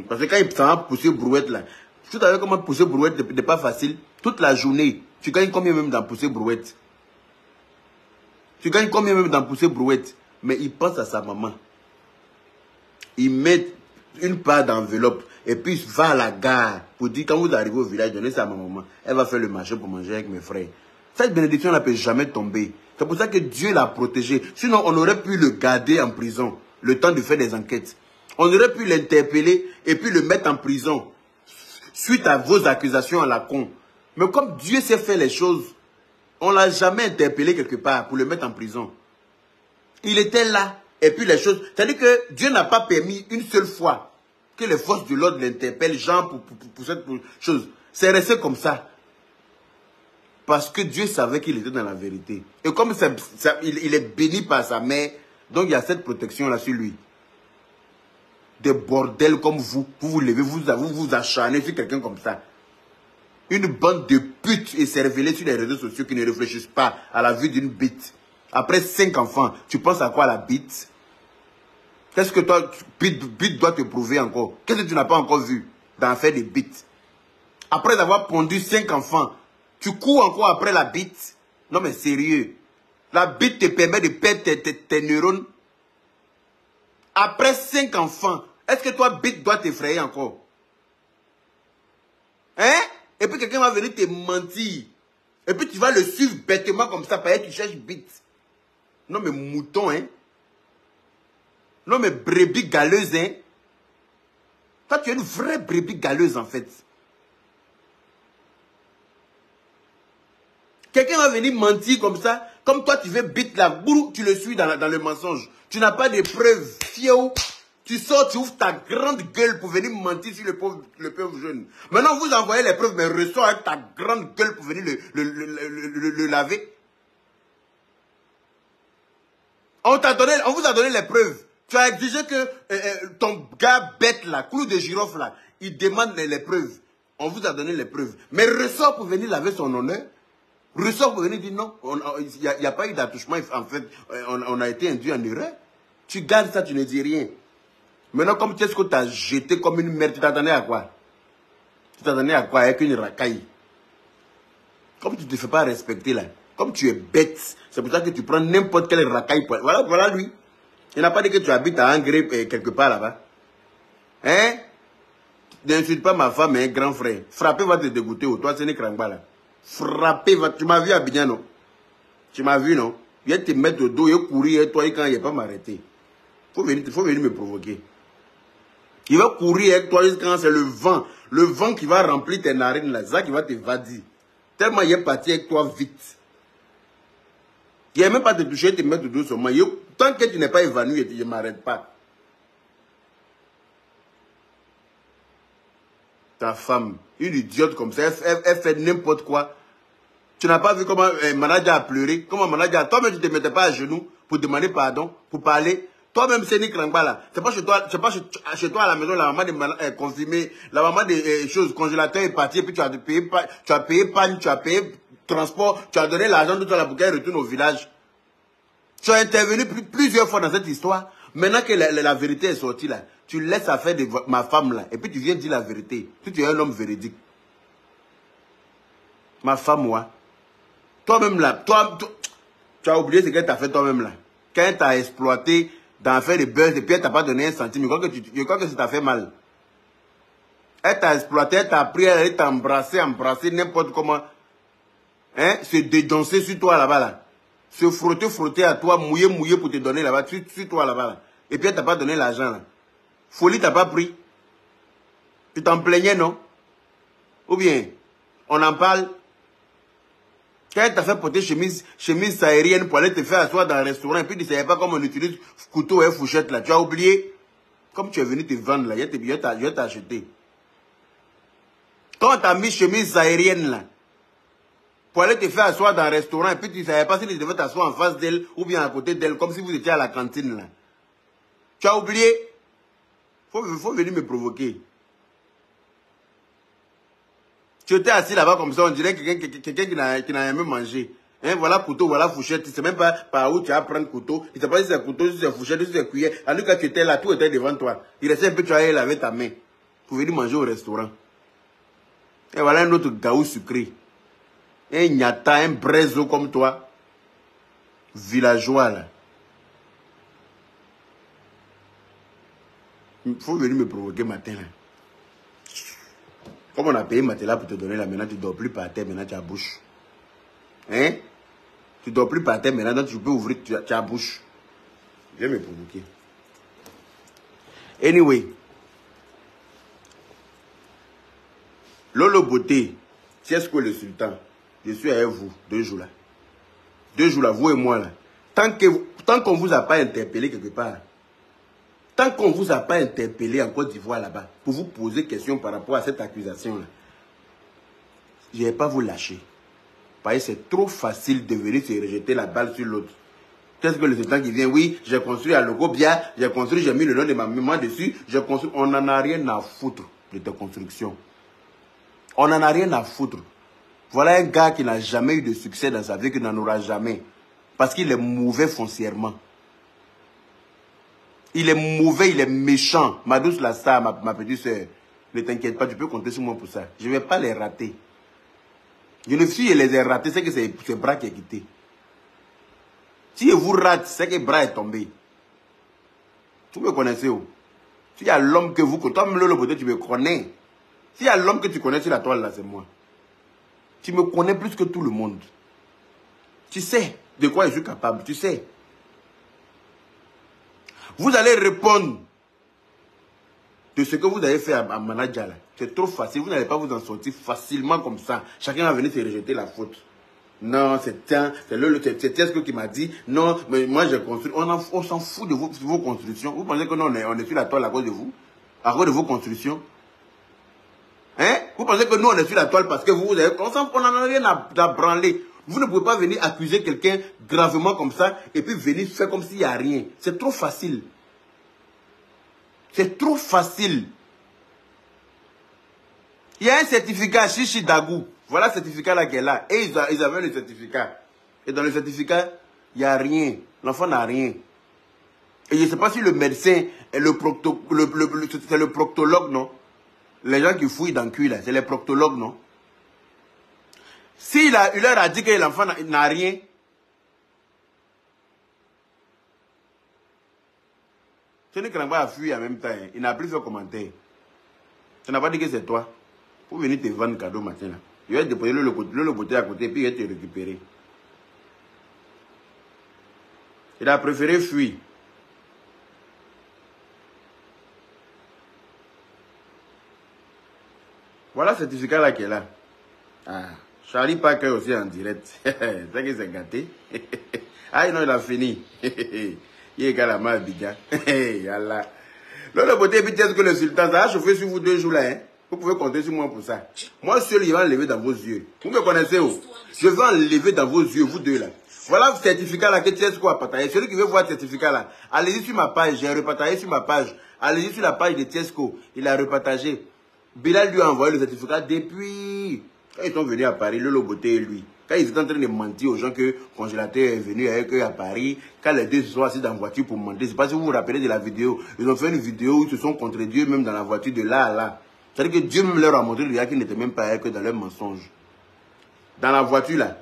Parce que quand il s'en va pousser brouette là, tu savais comment pousser brouette n'est pas facile. Toute la journée, tu gagnes combien même dans pousser brouette? Tu gagnes combien même dans pousser brouette? Mais il pense à sa maman. Il met une part d'enveloppe et puis il va à la gare pour dire quand vous arrivez au village, donnez ça à ma maman. Elle va faire le marché pour manger avec mes frères. Cette bénédiction ne peut jamais tomber. C'est pour ça que Dieu l'a protégé. Sinon, on aurait pu le garder en prison le temps de faire des enquêtes. On aurait pu l'interpeller et puis le mettre en prison suite à vos accusations à la con. Mais comme Dieu sait faire les choses, on ne l'a jamais interpellé quelque part pour le mettre en prison. Il était là. Et puis les choses... C'est-à-dire que Dieu n'a pas permis une seule fois que les forces de l'ordre l'interpellent, Jean, pour cette chose. C'est resté comme ça. Parce que Dieu savait qu'il était dans la vérité. Et comme il est béni par sa mère, donc il y a cette protection-là sur lui. Des bordels comme vous vous levez, vous acharnez sur quelqu'un comme ça. Une bande de putes et cervelés sur les réseaux sociaux qui ne réfléchissent pas à la vue d'une bite. Après 5 enfants, tu penses à quoi la bite? Qu'est-ce que toi, bite doit te prouver encore? Qu'est-ce que tu n'as pas encore vu dans l'affaire des bites? Après avoir pondu 5 enfants, tu cours encore après la bite? Non mais sérieux. La bite te permet de perdre tes neurones. Après 5 enfants, est-ce que toi, bite doit t'effrayer encore? Hein? Et puis quelqu'un va venir te mentir. Et puis tu vas le suivre bêtement comme ça, parce que tu cherches bite. Non mais mouton, hein? Non mais brebis galeuse, hein? Toi, tu es une vraie brebis galeuse, en fait. Quelqu'un va venir mentir comme ça, comme toi, tu veux bite la bourre, tu le suis dans le mensonge. Tu n'as pas de preuves, fiou. Tu sors, tu ouvres ta grande gueule pour venir mentir sur le pauvre jeune. Maintenant, vous envoyez les preuves, mais ressors avec ta grande gueule pour venir le laver. On vous a donné les preuves. Tu as exigé que ton gars bête là, clou de girofle là, il demande les preuves. On vous a donné les preuves. Mais ressort pour venir laver son honneur. Ressort pour venir dire non, il n'y a pas eu d'attouchement, en fait, on a été induit en erreur. Tu gardes ça, tu ne dis rien. Maintenant, comme tu as jeté comme une merde, tu t'attendais à quoi? Tu t'attendais à quoi avec une racaille? Comme tu ne te fais pas respecter là, comme tu es bête, c'est pour ça que tu prends n'importe quelle racaille. Voilà lui. Il n'a pas dit que tu habites à Angré quelque part là-bas. Hein? N'insulte pas ma femme et un grand frère. Frapper va te dégoûter. Toi, c'est une crangba là. Frapper va... Tu m'as vu à Bignan, non? Tu m'as vu, non? Il va te mettre au dos, il va courir, et toi, quand il ne va pas m'arrêter. Il faut venir me provoquer. Il va courir avec toi quand c'est le vent. Le vent qui va remplir tes narines là. C'est ça qui va te vadir. Tellement il est parti avec toi vite. Il n'est même pas te toucher, il te met au dos sur moi. Tant que tu n'es pas évanoui, je ne m'arrête pas. Ta femme, une idiote comme ça, elle fait n'importe quoi. Tu n'as pas vu comment Manaja a pleuré? Comment Manaja, toi-même tu ne te mettais pas à genoux pour demander pardon, pour parler. Toi-même, c'est Nick Rangba là. C'est pas chez toi à la maison, la maman est confirmée, la maman des choses, congélateur est parti, et puis tu as payé panne, tu as payé transport, tu as donné l'argent de toi là pour qu'elle retourne au village. Tu as intervenu plusieurs fois dans cette histoire. Maintenant que la vérité est sortie là, tu laisses affaire de ma femme là, et puis tu viens dire la vérité. Tu es un homme véridique. Ma femme, moi. Toi-même là, tu as oublié ce qu'elle t'a fait toi-même là. Quand elle t'a exploité, dans faire des buzz et puis elle t'a pas donné un centime, je crois que ça t'a fait mal. Elle t'a exploité, elle t'a pris, elle t'a embrassé, n'importe comment. Hein? Se dédanser sur toi là-bas. Là. Se frotter à toi, mouiller pour te donner là-bas, sur toi là-bas. Là. Et puis elle t'a pas donné l'argent. Là. Folie, t'as pas pris. Tu t'en plaignais, non? Ou bien, on en parle. Quand elle t'a fait porter chemise aérienne pour aller te faire asseoir dans un restaurant, et puis tu ne savais pas comment on utilise couteau et fourchette là, tu as oublié. Comme tu es venu te vendre là, je t'ai acheté. Quand tu as mis chemise aérienne là, pour aller te faire asseoir dans un restaurant, et puis tu ne savais pas si tu devais t'asseoir en face d'elle ou bien à côté d'elle, comme si vous étiez à la cantine là. Tu as oublié. Faut venir me provoquer. Tu étais assis là-bas comme ça, on dirait quelqu'un qui n'a jamais mangé. Hein, voilà couteau, voilà fourchette. Tu ne sais même pas par où tu vas prendre couteau. Tu ne sais pas si c'est couteau, si c'est fourchette, si c'est cuillère. En tout cas, tu étais là, tout était devant toi. Il restait un peu, tu allais laver ta main. Pour venir manger au restaurant. Et voilà un autre gaou sucré. Un nyata, un brezo comme toi. Villageois là. Il faut venir me provoquer matin là. Comme on a payé Matela pour te donner là, maintenant tu ne dors plus par terre, maintenant tu as bouche. Hein? Tu ne dors plus par terre, maintenant tu peux ouvrir, tu as bouche. Viens me provoquer. Anyway. Lolo Beauté, Tiesco le Sultan, je suis avec vous 2 jours là. 2 jours là, vous et moi là. Tant qu'on ne vous a pas interpellé quelque part, tant qu'on ne vous a pas interpellé en Côte d'Ivoire là-bas, pour vous poser question par rapport à cette accusation-là, je ne vais pas vous lâcher. Parce que c'est trop facile de venir se rejeter la balle sur l'autre. Qu'est-ce que le sultan qui vient? Oui, j'ai construit à Logobia, j'ai mis le nom de ma maman dessus, j'ai construit. On n'en a rien à foutre de ta construction. On n'en a rien à foutre. Voilà un gars qui n'a jamais eu de succès dans sa vie, qui n'en aura jamais. Parce qu'il est mauvais foncièrement. Il est mauvais, il est méchant. Ma douce la star, ma petite soeur, ne t'inquiète pas, tu peux compter sur moi pour ça. Je ne vais pas les rater. Je ne suis les ai ratés, c'est que c'est bras qui est quitté. Si je vous rate, c'est que bras est tombé. Vous me connaissez où? S'il y a l'homme que vous connaissez, toi, Lolo Beauté, tu me connais. S'il y a l'homme que tu connais sur la toile, là, c'est moi. Tu me connais plus que tout le monde. Tu sais de quoi je suis capable, tu sais. Vous allez répondre de ce que vous avez fait à Manaja. C'est trop facile. Vous n'allez pas vous en sortir facilement comme ça. Chacun va venir se rejeter la faute. Non, c'est Tiesco qui m'a dit. Non, mais moi j'ai construit. On s'en fout de vos constructions. Vous pensez que nous, on est sur la toile à cause de vous? À cause de vos constructions? Hein? Vous pensez que nous, on est sur la toile parce que vous avez... On n'en a rien à branler. Vous ne pouvez pas venir accuser quelqu'un gravement comme ça et puis venir faire comme s'il n'y a rien. C'est trop facile. C'est trop facile. Il y a un certificat Chichi Dagou. Voilà le certificat là qu'elle a. Et ils avaient le certificat. Et dans le certificat, il n'y a rien. L'enfant n'a rien. Et je ne sais pas si le médecin, c'est le proctologue, non? Les gens qui fouillent dans le cul là, c'est les proctologues, non? Il leur a dit que l'enfant n'a rien, ce n'est qu'un a fui en même temps. Il n'a plus fait commentaire. Tu n'as pas dit que c'est toi. Pour venir te vendre cadeau matin là. Je vais te déposer le Beauté à côté et puis il va te récupérer. Il a préféré fuir. Voilà le certificat là qu'elle a. Ah. Charlie Parker aussi en direct. C'est que c'est gâté. Ah non, il a fini. Il est égal à ma biga. Yallah. Lolo Beauté, et puis qu'est-ce que le sultan, ça a chauffé sur vous 2 jours là. Hein? Vous pouvez compter sur moi pour ça. Moi seul, il va enlever dans vos yeux. Vous me connaissez où? Je vais enlever dans vos yeux, vous deux là. Voilà le certificat là que Tiesco a partagé. Celui qui veut voir le certificat là, allez-y sur ma page. J'ai repartagé sur ma page. Allez-y sur la page de Tiesco. Il a repartagé. Bilal lui a envoyé le certificat depuis... Quand ils sont venus à Paris, Lolo Beauté et lui, quand ils étaient en train de mentir aux gens que le congélateur est venu avec eux à Paris, quand les deux se sont assis dans la voiture pour mentir, je ne sais pas si vous vous rappelez de la vidéo, ils ont fait une vidéo où ils se sont contredits même dans la voiture de là à là. C'est-à-dire que Dieu même leur a montré le gars qui n'était même pas avec eux dans leurs mensonges. Dans la voiture là,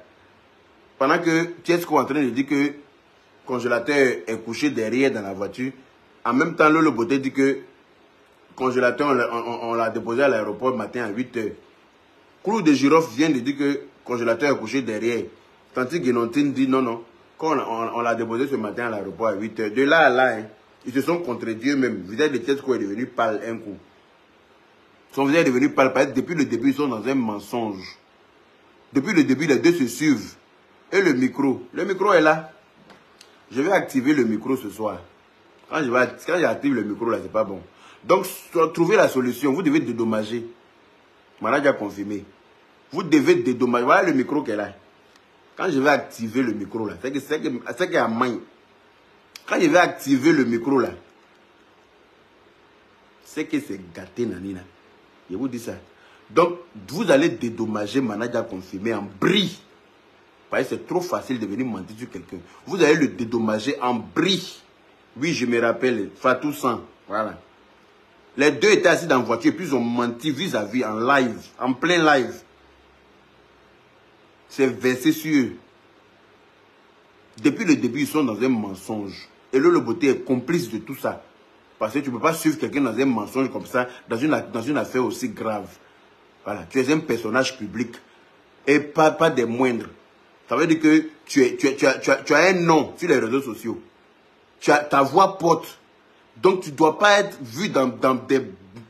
pendant que Tiesco est en train de dire que le congélateur est couché derrière dans la voiture, en même temps Lolo Beauté dit que le congélateur, on l'a déposé à l'aéroport matin à 8h. Clou de Girofle vient de dire que le congélateur est couché derrière. Tandis que Guénontine dit non, non. Quand on l'a déposé ce matin à l'aéroport à 8h, de là à là, hein, ils se sont contredits eux-mêmes. Le visage de Tchesco est devenu pâle un coup. Son visage est devenu pâle parce que depuis le début, ils sont dans un mensonge. Depuis le début, les deux se suivent. Et le micro est là. Je vais activer le micro ce soir. Quand j'active le micro, là, c'est pas bon. Donc, trouver la solution, vous devez dédommager. Manage a confirmé. Vous devez dédommager. Voilà le micro qui est là. Quand je vais activer le micro, là, c'est qu'il y a main. Quand je vais activer le micro, là, c'est que c'est gâté, Nanina. Je vous dis ça. Donc, vous allez dédommager Manage a confirmé en bris. Parce que c'est trop facile de venir mentir sur quelqu'un. Vous allez le dédommager en bris. Oui, je me rappelle, Fatou San, voilà. Les deux étaient assis dans la voiture et puis ils ont menti vis-à-vis en live, en plein live. C'est versé sur eux. Depuis le début, ils sont dans un mensonge. Et le Beauté est complice de tout ça. Parce que tu ne peux pas suivre quelqu'un dans un mensonge comme ça, dans une affaire aussi grave. Voilà, tu es un personnage public et pas des moindres. Ça veut dire que tu as un nom sur les réseaux sociaux. Ta voix porte. Donc tu ne dois pas être vu dans des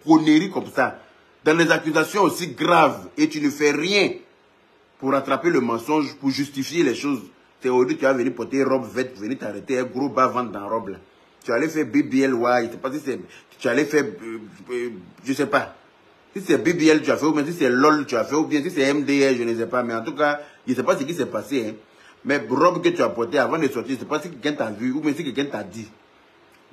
conneries comme ça. Dans des accusations aussi graves. Et tu ne fais rien pour rattraper le mensonge, pour justifier les choses. Aujourd'hui, tu vas venir porter une robe verte, venir t'arrêter un gros bas ventre dans la robe là. Tu allais faire BBL, ouais, je sais pas si c'est... Tu allais faire... je sais pas. Si c'est BBL, tu as fait, ou bien si c'est LOL, tu as fait, ou bien si c'est MDR, je ne sais pas. Mais en tout cas, je ne sais pas ce qui s'est passé. Hein. Mais robe que tu as portée avant de sortir, je ne sais pas si quelqu'un t'a vu, ou bien si quelqu'un t'a dit.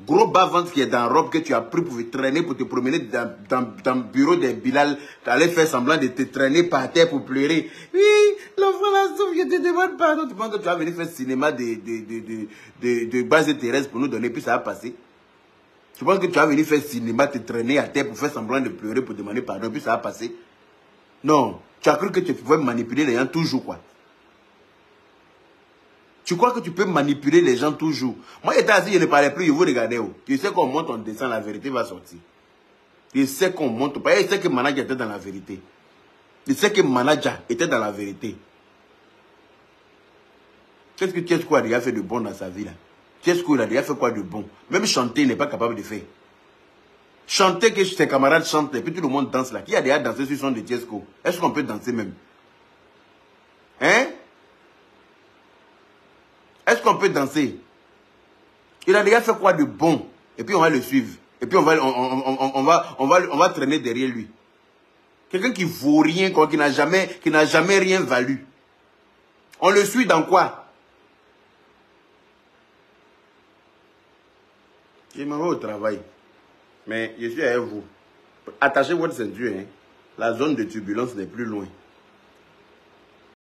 Gros bas-ventre qui est dans la robe que tu as pris pour traîner, pour te promener dans le bureau des Bilal. Tu allais faire semblant de te traîner par terre pour pleurer. Oui, l'enfant la souffre, je te demande pardon. Tu penses que tu vas venir faire cinéma de base terrestre pour nous donner, puis ça va passer. Tu penses que tu vas venir faire cinéma, te traîner à terre pour faire semblant de pleurer, pour demander pardon, puis ça va passer. Non, tu as cru que tu pouvais manipuler les gens toujours, quoi. Tu crois que tu peux manipuler les gens toujours. Moi, j'étais assis, je ne parlais plus, je vous regardais. Tu sais qu'on monte, on descend, la vérité va sortir. Je sais qu'on monte. Je sais que Manager était dans la vérité. Je sais que Manager était dans la vérité. Qu'est-ce que Tchesco a déjà fait de bon dans sa vie là? Tchesco a déjà fait quoi de bon? Même chanter, il n'est pas capable de faire. Chanter que ses camarades chantent et puis tout le monde danse là. Qui a déjà dansé sur le son de Tchesco? Est-ce qu'on peut danser même? Hein? Est-ce qu'on peut danser? Il a déjà fait quoi de bon? Et puis on va le suivre. Et puis on va traîner derrière lui. Quelqu'un qui vaut rien, quoi, qui n'a jamais rien valu. On le suit dans quoi? Je m'en vais au travail. Mais je suis avec vous. Attachez votre ceinture. Hein. La zone de turbulence n'est plus loin.